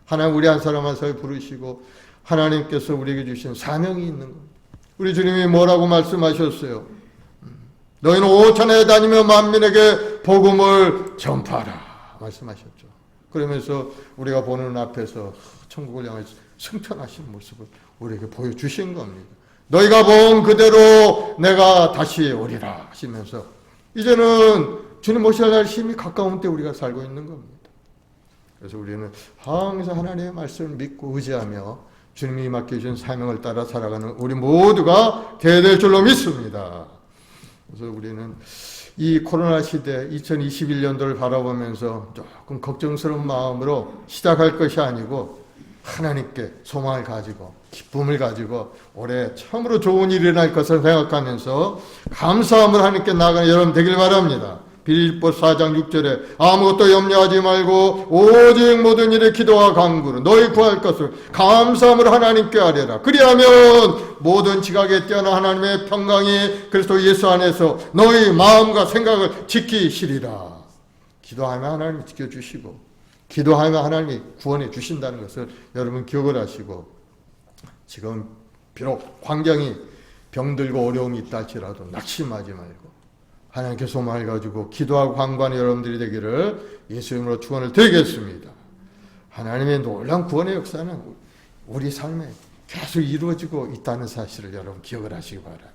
하나님 우리 한 사람 한 사람 부르시고 하나님께서 우리에게 주신 사명이 있는 겁니다. 우리 주님이 뭐라고 말씀하셨어요? 너희는 오천에 다니며 만민에게 복음을 전파하라 말씀하셨죠. 그러면서 우리가 보는 앞에서 천국을 향해 승천하신 모습을 우리에게 보여주신 겁니다. 너희가 본 그대로 내가 다시 오리라 하시면서 이제는 주님 오실 날 힘이 가까운 때 우리가 살고 있는 겁니다. 그래서 우리는 항상 하나님의 말씀을 믿고 의지하며 주님이 맡겨주신 사명을 따라 살아가는 우리 모두가 되어야 될 줄로 믿습니다. 그래서 우리는 이 코로나 시대 2021년도를 바라보면서 조금 걱정스러운 마음으로 시작할 것이 아니고 하나님께 소망을 가지고 기쁨을 가지고 올해 참으로 좋은 일이 일어날 것을 생각하면서 감사함을 하나님께 나아가는 여러분 되길 바랍니다. 빌립보 4장 6절에 아무것도 염려하지 말고 오직 모든 일에 기도와 간구로 너희 구할 것을 감사함으로 하나님께 아뢰라. 그리하면 모든 지각에 뛰어난 하나님의 평강이 그리스도 예수 안에서 너희 마음과 생각을 지키시리라. 기도하면 하나님이 지켜주시고 기도하면 하나님이 구원해 주신다는 것을 여러분 기억을 하시고 지금 비록 환경이 병들고 어려움이 있다 할지라도 낙심하지 말고 하나님께 소망을 가지고 기도하고 간구하는 여러분들이 되기를 예수 이름으로 축원을 드리겠습니다. 하나님의 놀라운 구원의 역사는 우리 삶에 계속 이루어지고 있다는 사실을 여러분 기억을 하시기 바랍니다.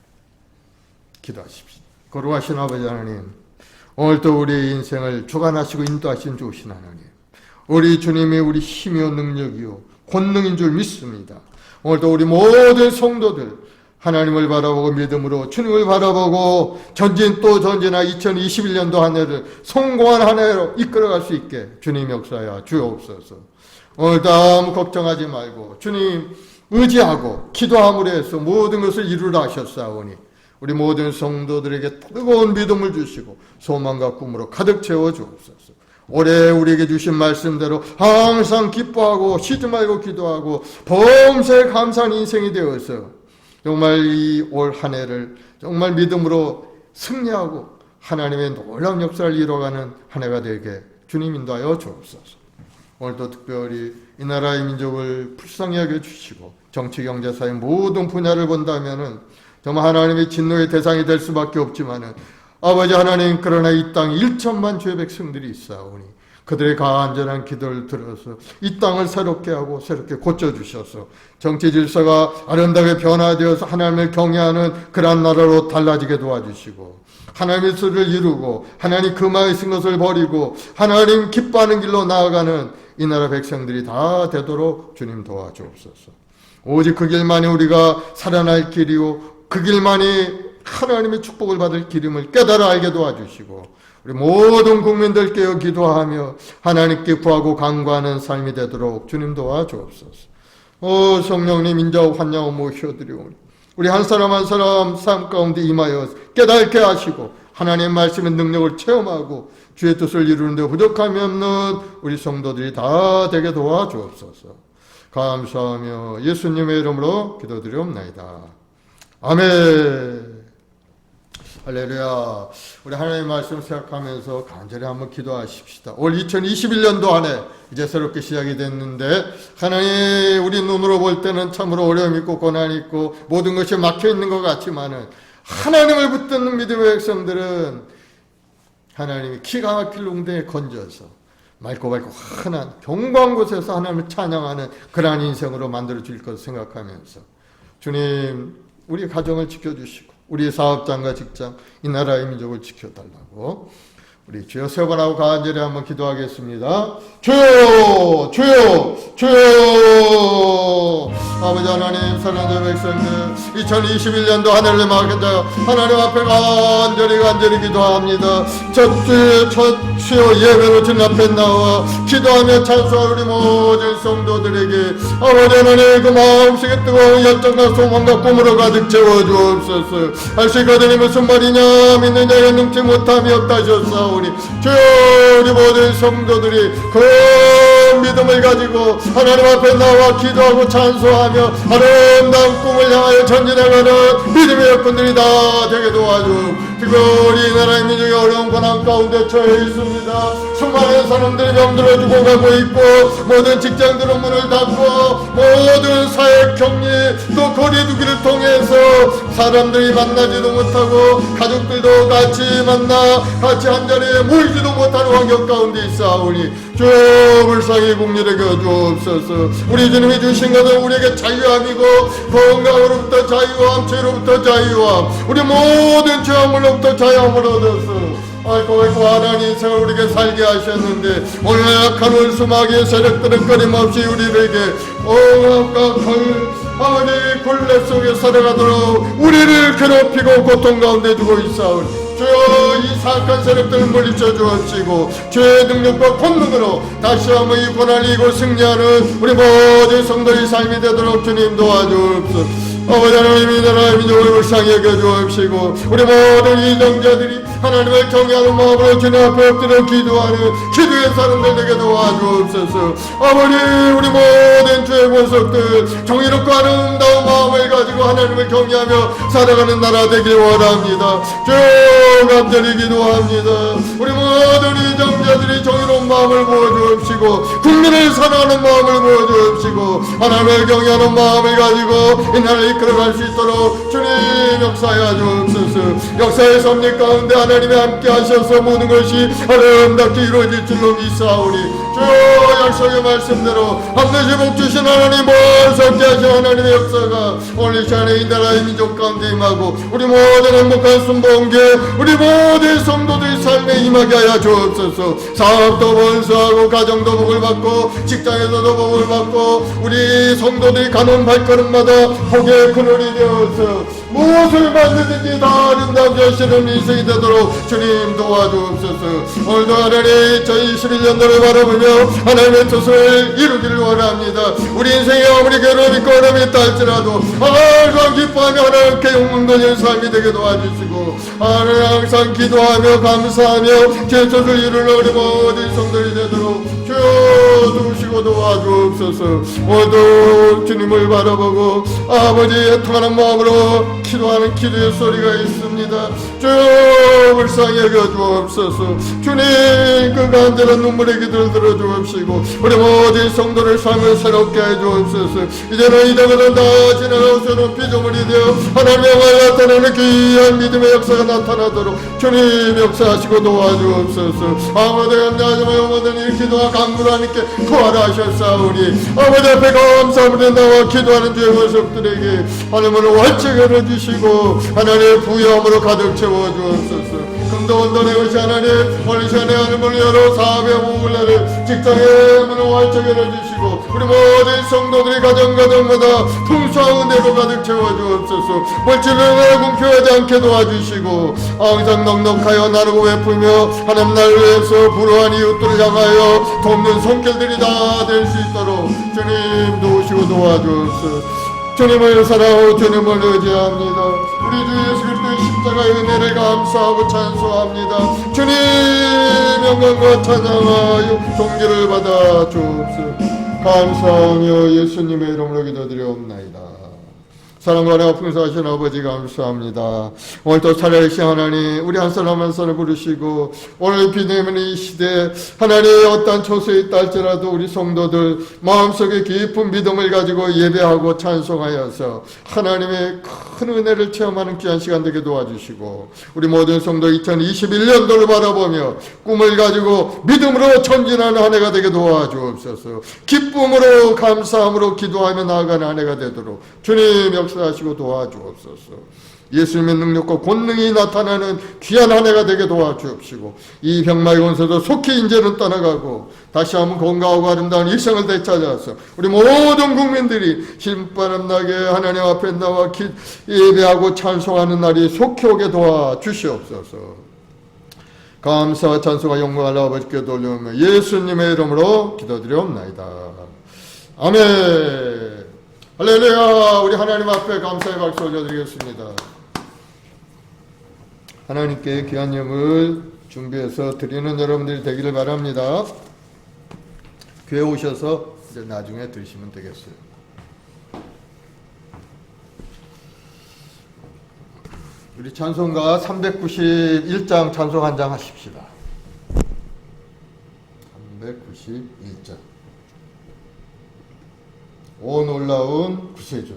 기도하십시오. 거룩하신 아버지 하나님, 오늘도 우리의 인생을 주관하시고 인도하신 좋으신 하나님, 우리 주님이 우리 힘이요 능력이요 권능인 줄 믿습니다. 오늘도 우리 모든 성도들 하나님을 바라보고 믿음으로 주님을 바라보고 전진 또 전진하 2021년도 한 해를 성공한 한 해로 이끌어갈 수 있게 주님 역사야 주옵소서. 오늘도 아무 걱정하지 말고 주님 의지하고 기도함으로 해서 모든 것을 이루라 하셨사오니 우리 모든 성도들에게 뜨거운 믿음을 주시고 소망과 꿈으로 가득 채워 주옵소서. 올해 우리에게 주신 말씀대로 항상 기뻐하고 쉬지 말고 기도하고 범사에 감사한 인생이 되어서 정말 이 올 한 해를 정말 믿음으로 승리하고 하나님의 놀라운 역사를 이뤄가는 한 해가 되게 주님 인도하여 주옵소서. 오늘도 특별히 이 나라의 민족을 불쌍히 여겨주시고 정치, 경제, 사회 모든 분야를 본다면은 정말 하나님의 진노의 대상이 될 수밖에 없지만은 아버지 하나님 그러나 이 땅에 1천만 주의 백성들이 있사오니 그들의 간절한 기도를 들어서 이 땅을 새롭게 하고 새롭게 고쳐주셔서 정치 질서가 아름답게 변화되어서 하나님을 경외하는 그러한 나라로 달라지게 도와주시고 하나님의 뜻을 이루고 하나님 금하신 것을 버리고 하나님 기뻐하는 길로 나아가는 이 나라 백성들이 다 되도록 주님 도와주옵소서. 오직 그 길만이 우리가 살아날 길이요 그 길만이 하나님의 축복을 받을 길임을 깨달아 알게 도와주시고 우리 모든 국민들께 기도하며 하나님께 구하고 간구하는 삶이 되도록 주님 도와주옵소서. 성령님 인자 환영을 모셔드리오니 우리 한 사람 한 사람 삶 가운데 임하여 깨닫게 하시고 하나님의 말씀의 능력을 체험하고 주의 뜻을 이루는 데 부족함이 없는 우리 성도들이 다 되게 도와주옵소서. 감사하며 예수님의 이름으로 기도드리옵나이다. 아멘. 할렐루야. 우리 하나님의 말씀 생각하면서 간절히 한번 기도하십시다. 올 2021년도 한 해 이제 새롭게 시작이 됐는데 하나님 우리 눈으로 볼 때는 참으로 어려움이 있고 고난이 있고 모든 것이 막혀 있는 것 같지만은 하나님을 붙드는 믿음의 백성들은 하나님이 기가 막힐 웅덩이에 건져서 맑고 밝고 환한 경고한 곳에서 하나님을 찬양하는 그러한 인생으로 만들어 줄 것을 생각하면서 주님 우리 가정을 지켜주시고 우리 사업장과 직장 이 나라의 민족을 지켜달라고 우리 주여 세 번 하고 간절히 한번 기도하겠습니다. 주여 주여 주여. 아버지 하나님 사랑하는 백성들 2021년도 한 해를 맞아 하나님 앞에 간절히 기도합니다. 첫 주여 예배로 주님 앞에 나와 기도하며 찬송하는 우리 모든 성도들에게 아버지 하나님 그 마음속에 뜨거운 열정과 소망과 꿈으로 가득 채워주옵소서. 할 수 있거든요 무슨 말이냐 믿는 자가 능치 못함이 없다 하셨사오니 주여 우리 모든 성도들이 그 믿음을 가지고 하나님 앞에 나와 기도하고 찬송하며 아름다운 꿈을 향하여 전진해가는 믿음의 여건들이 다 되게 도와주옵소서. 우리 나라의 민족이 어려운 고난 가운데 처해 있습니다. 수많은 사람들이 병들어 죽어가고 있고 모든 직장들은 문을 닫고 모든 사회 격리 또 거리두기를 통해서 사람들이 만나지도 못하고 가족들도 같이 만나 같이 한자리에 모이지도 못하는 환경 가운데 있사오니 주여 불쌍히 국리를 겨주옵소서. 우리 주님이 주신 것은 우리에게 자유함이고 건강으로부터 자유함 죄로부터 자유함 우리 모든 죄악물로부터 자유함을 얻어서 아이고 하나님 인생을 우리에게 살게 하셨는데 오늘 약한 울수마귀의 세력들은 끊임없이 우리에게 옹합과 아버지 굴레 속에 살아가도록 우리를 괴롭히고 고통 가운데 두고 있사오니 주여 이 사악한 세력들을 물리쳐 주옵시고 주의 능력과 권능으로 다시 한번 이 고난을 이기고 승리하는 우리 모든 성도의 삶이 되도록 주님 도와주옵소서. 아버지 하나님 이 나라의 민족을 불쌍히 여겨주옵시고 우리 모든 이정자들이 하나님을 경외하는 마음으로 주님 앞에 엎드려 기도하는 기도의 사람들 되게 도와주옵소서. 아버지 우리 모든 주의 권속들 정의롭고 아름다운 마음을 가지고 하나님을 경외하며 살아가는 나라 되길 원합니다. 주여 간절히 기도합니다. 우리 모든 이정자들이 정의로운 마음을 부어주옵시고 국민을 사랑하는 마음을 부어주옵시고 하나님을 경외하는 마음을 가지고 이 나라를 이끌어갈 수 있도록 주님 역사하여 주옵소서. 역사의 섭리 가운데 하나님이 함께 하셔서 모든 것이 아름답게 이루어질 줄로 믿사오니 주여 약속의 말씀대로 반드시 복주신 하나님 멀섭게 하신 하나님의 역사가 오늘 이 시간에 이 나라의 민족 가운데 임하고 우리 모든 행복한 순복음계 우리 모든 성도들의 삶에 임하게 하여 주옵소서. 사업도 번수하고 가정도 복을 받고 직장에서도 복을 받고 우리 성도들이 가는 발걸음마다 복의 그늘이 되어서 무엇을 만드든지 다 아름답게 하시는 인생이 되도록 주님 도와주옵소서. 오늘도 하나님 저희 21년도를 바라보며 하나님의 뜻을 이루기를 원합니다. 우리 인생에 아무리 괴로움이 있고 어려움이 있다 할지라도 항상 기뻐하며 하나님께 영광되는 삶이 되게 도와주시고 하나님 항상 기도하며 감사하며 제 뜻을 이루는 우리 모든 성도들이 되도록 주여 도우시고 도와주옵소서. 오늘도 주님을 바라보고 아버지의 통하는 마음으로 기도하는 기도의 소리가 있습니다. 주여 불쌍히 여겨주옵소서. 주님 그 간절한 눈물의 기도를 들어주옵시고 우리 모든 성도를 삶을 새롭게 해주옵소서. 이제는 이들은 다 지나가서는 피조물이 되어 하나님의 영광을 나타내는 귀한 믿음의 역사가 나타나도록 주님 역사하시고 도와주옵소서. 아버지 감사하지만 영원한 이 기도와 간구를 하나님께 구하라 하셨사오니 아버지 앞에 감사함으로 나와 기도하는 주의 권속들에게 하나님을 활짝 열어주시고 하나님의 부여함으로 가득 채워주옵소서. 금도 온돈의 것이 하나님 오늘 시간에 하나님을 열어 사업의 목을내를 직장의 문을 활짝 열어주시고 우리 모든 성도들이 가정마다 풍성한 은혜로 가득 채워주옵소서. 물질을 궁핍하지 않게 도와주시고 항상 넉넉하여 나누고 베풀며 하나님 나를 위해서 불우한 이웃들을 향하여 돕는 손길들이 다 될 수 있도록 주님 도우시고 도와주옵소서. 주님을 사랑하고 주님을 의지합니다. 우리 주 예수 그리스도의 십자가의 은혜를 감사하고 찬송합니다. 주님 영광과 찬양하여 존귀를 받아 주옵소서. 감사하며 예수님의 이름으로 기도드리옵나이다. 사랑과 은혜가 풍성하신 아버지 감사합니다. 오늘도 살아계신 하나님 우리 한 사람 한 사람 부르시고 오늘 비대면 이 시대에 하나님의 어떠한 처소에 있다 할지라도 우리 성도들 마음속에 깊은 믿음을 가지고 예배하고 찬송하여서 하나님의 큰 은혜를 체험하는 귀한 시간 되게 도와주시고 우리 모든 성도 2021년도를 바라보며 꿈을 가지고 믿음으로 전진하는 한 해가 되게 도와주옵소서. 기쁨으로 감사함으로 기도하며 나아가는 한 해가 되도록 주님 역사하시고 도와주옵소서. 예수님의 능력과 권능이 나타나는 귀한 한 해가 되게 도와주옵시고 이 병마의 권세도 속히 이제는 떠나가고 다시 한번 건강하고 아름다운 일상을 되찾아서 우리 모든 국민들이 신바람 나게 하나님 앞에 나와 예배하고 찬송하는 날이 속히 오게 도와주시옵소서. 감사와 찬송과 영광을 아버지께 돌려오며 예수님의 이름으로 기도드리옵나이다. 아멘. 할렐루야. 우리 하나님 앞에 감사의 박수 올려드리겠습니다. 하나님께 귀한 예물 준비해서 드리는 여러분들이 되기를 바랍니다. 교회 오셔서 이제 나중에 드시면 되겠어요. 우리 찬송가 391장 찬송 한 장 하십시다. 391장. 오 놀라운 구세주.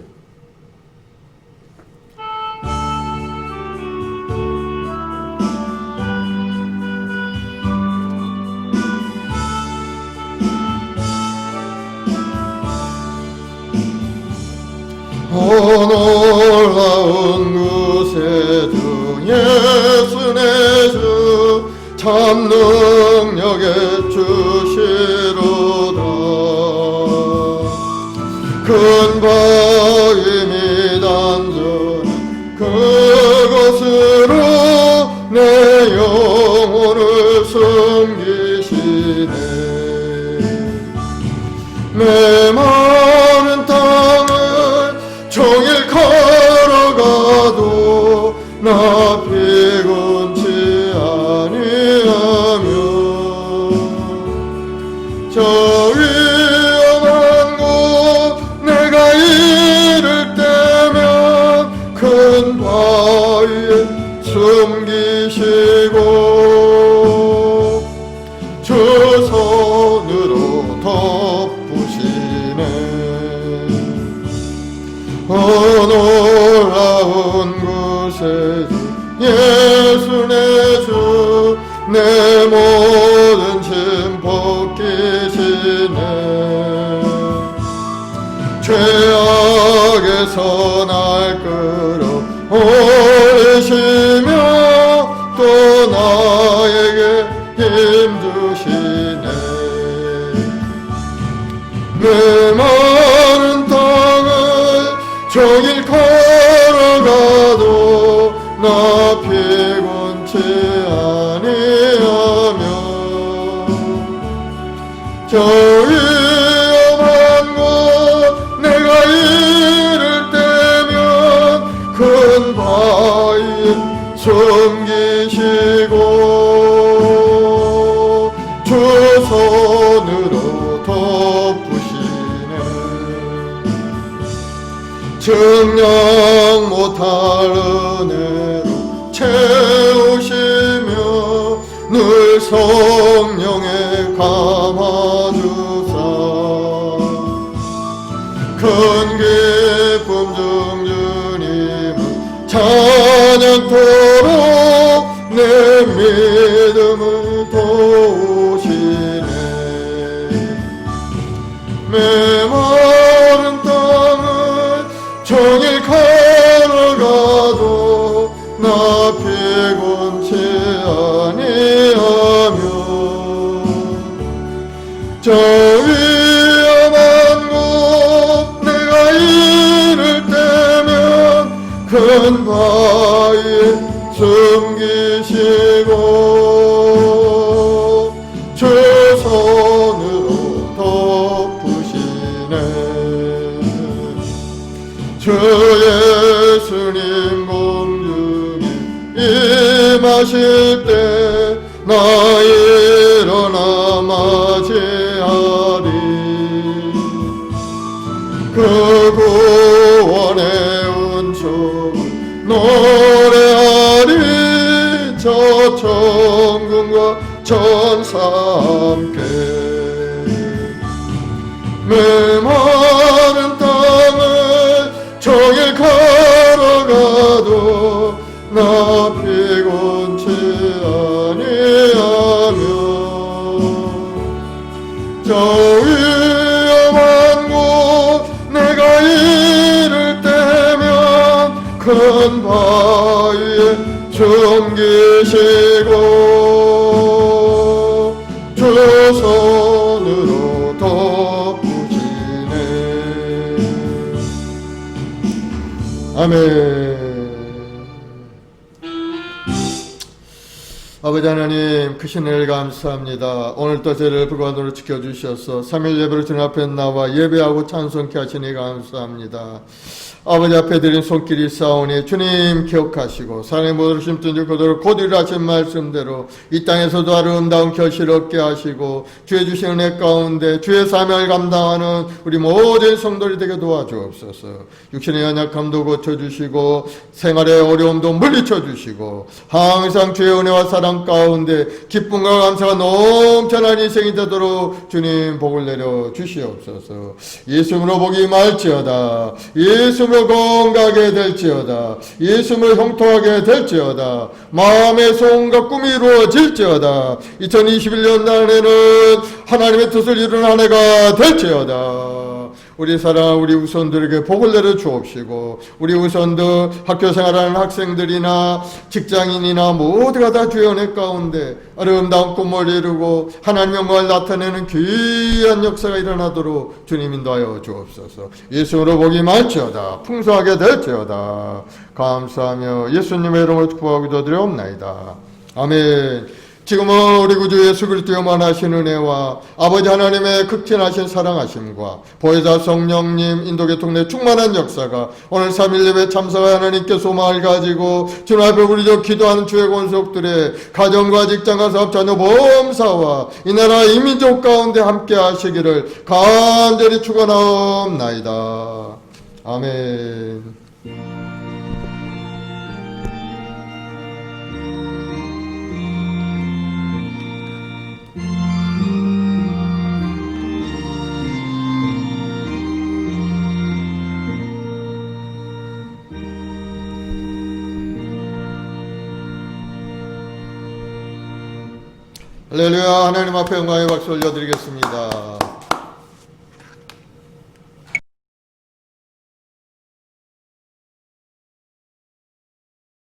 오 놀라운 구세주 예수 내 주 참 능력의 주시로다. 큰 바위미 단전 그것으로 내 영혼을 숨기시네. 메마른 땅을 종일 걸어가도 나 피곤치 아니하며 저 위험한 곳 내가 이를 때면 큰 바위에 숨기시고 주 손으로 덮으시네. 놀라운 구세주 예수 내 주 내 모든 짐 벗기시네. 죄악에서 날 끌어올리시며 또 나에게 힘 주시네. 메마른 땅을 종일 걸어가도 나 피곤치 아니하며 저 위험한 곳 내가 이를 때면 큰 바위에 숨기시고 주 손으로 덮으시네. 증량 못할 은혜로 채우시며 늘 성령에 감아주사 큰 기쁨 중 주님을 찬양토록 내 믿음을 도우시네. 메마른 땅을 종일 걸어가도 나 피곤치 아니하며 저 위험한 곳 내가 이를 때면 큰 바위에 숨기시고 주 손으로 덮으시네. 주 예수님 공중에 임하실 때 나 일어나 맞이하리. 그 구원의 은총을 노래하리. 저 천군과 천사 함께 메마른 땅을 종일 걸어가도 나 피곤치 아니하며 저 위험한 곳 내가 이를 때면 큰 바위에 숨기시고 주 손으로 덮으시네. 아멘. 아버지 하나님, 크신 은혜를 감사합니다. 오늘도 저희를 불관으로 지켜주셔서 3일 예배를 주님 앞에 나와 예배하고 찬송케 하시니 감사합니다. 아버지 앞에 드린 손길이 싸우니 주님 기억하시고 사랑의 모든 심든지 그대로 곧 일하신 말씀대로 이 땅에서도 아름다운 결실 얻게 하시고 주의 주신 은혜 가운데 주의 사명을 감당하는 우리 모든 성도들이 되게 도와주옵소서. 육신의 연약함도 고쳐주시고 생활의 어려움도 물리쳐주시고 항상 주의 은혜와 사랑 가운데 기쁨과 감사가 넘쳐난 인생이 되도록 주님 복을 내려 주시옵소서. 예수님으로 복이 말지어다. 예수님으로 건강하게 될지어다. 예수님을 형통하게 될지어다. 마음의 소원과 꿈이 이루어질지어다. 2021년 날에는 하나님의 뜻을 이루는 한 해가 될지어다. 우리 사랑 우리 우선들에게 복을 내려 주옵시고 우리 우선들 학교 생활하는 학생들이나 직장인이나 모두가 다 주의 은혜 가운데 아름다운 꿈을 이루고 하나님의 영광을 나타내는 귀한 역사가 일어나도록 주님 인도하여 주옵소서. 예수로 복이 많지어다. 풍성하게 될지어다. 감사하며 예수님의 이름으로 축복하고 기도드리옵나이다. 아멘. 지금은 우리 구주 예수 그리스도만 하신 은혜와 아버지 하나님의 극진하신 사랑하심과 보혜사 성령님 인도교통의 충만한 역사가 오늘 3일 예배 참석한 하나님께 소망을 가지고 주님 앞에 우리저 기도하는 주의 권속들의 가정과 직장과 사업 자녀 보험사와 이 나라 이민족 가운데 함께 하시기를 간절히 축원하옵나이다. 아멘. 할렐루야. 하나님 앞에 영광의 박수 올려드리겠습니다.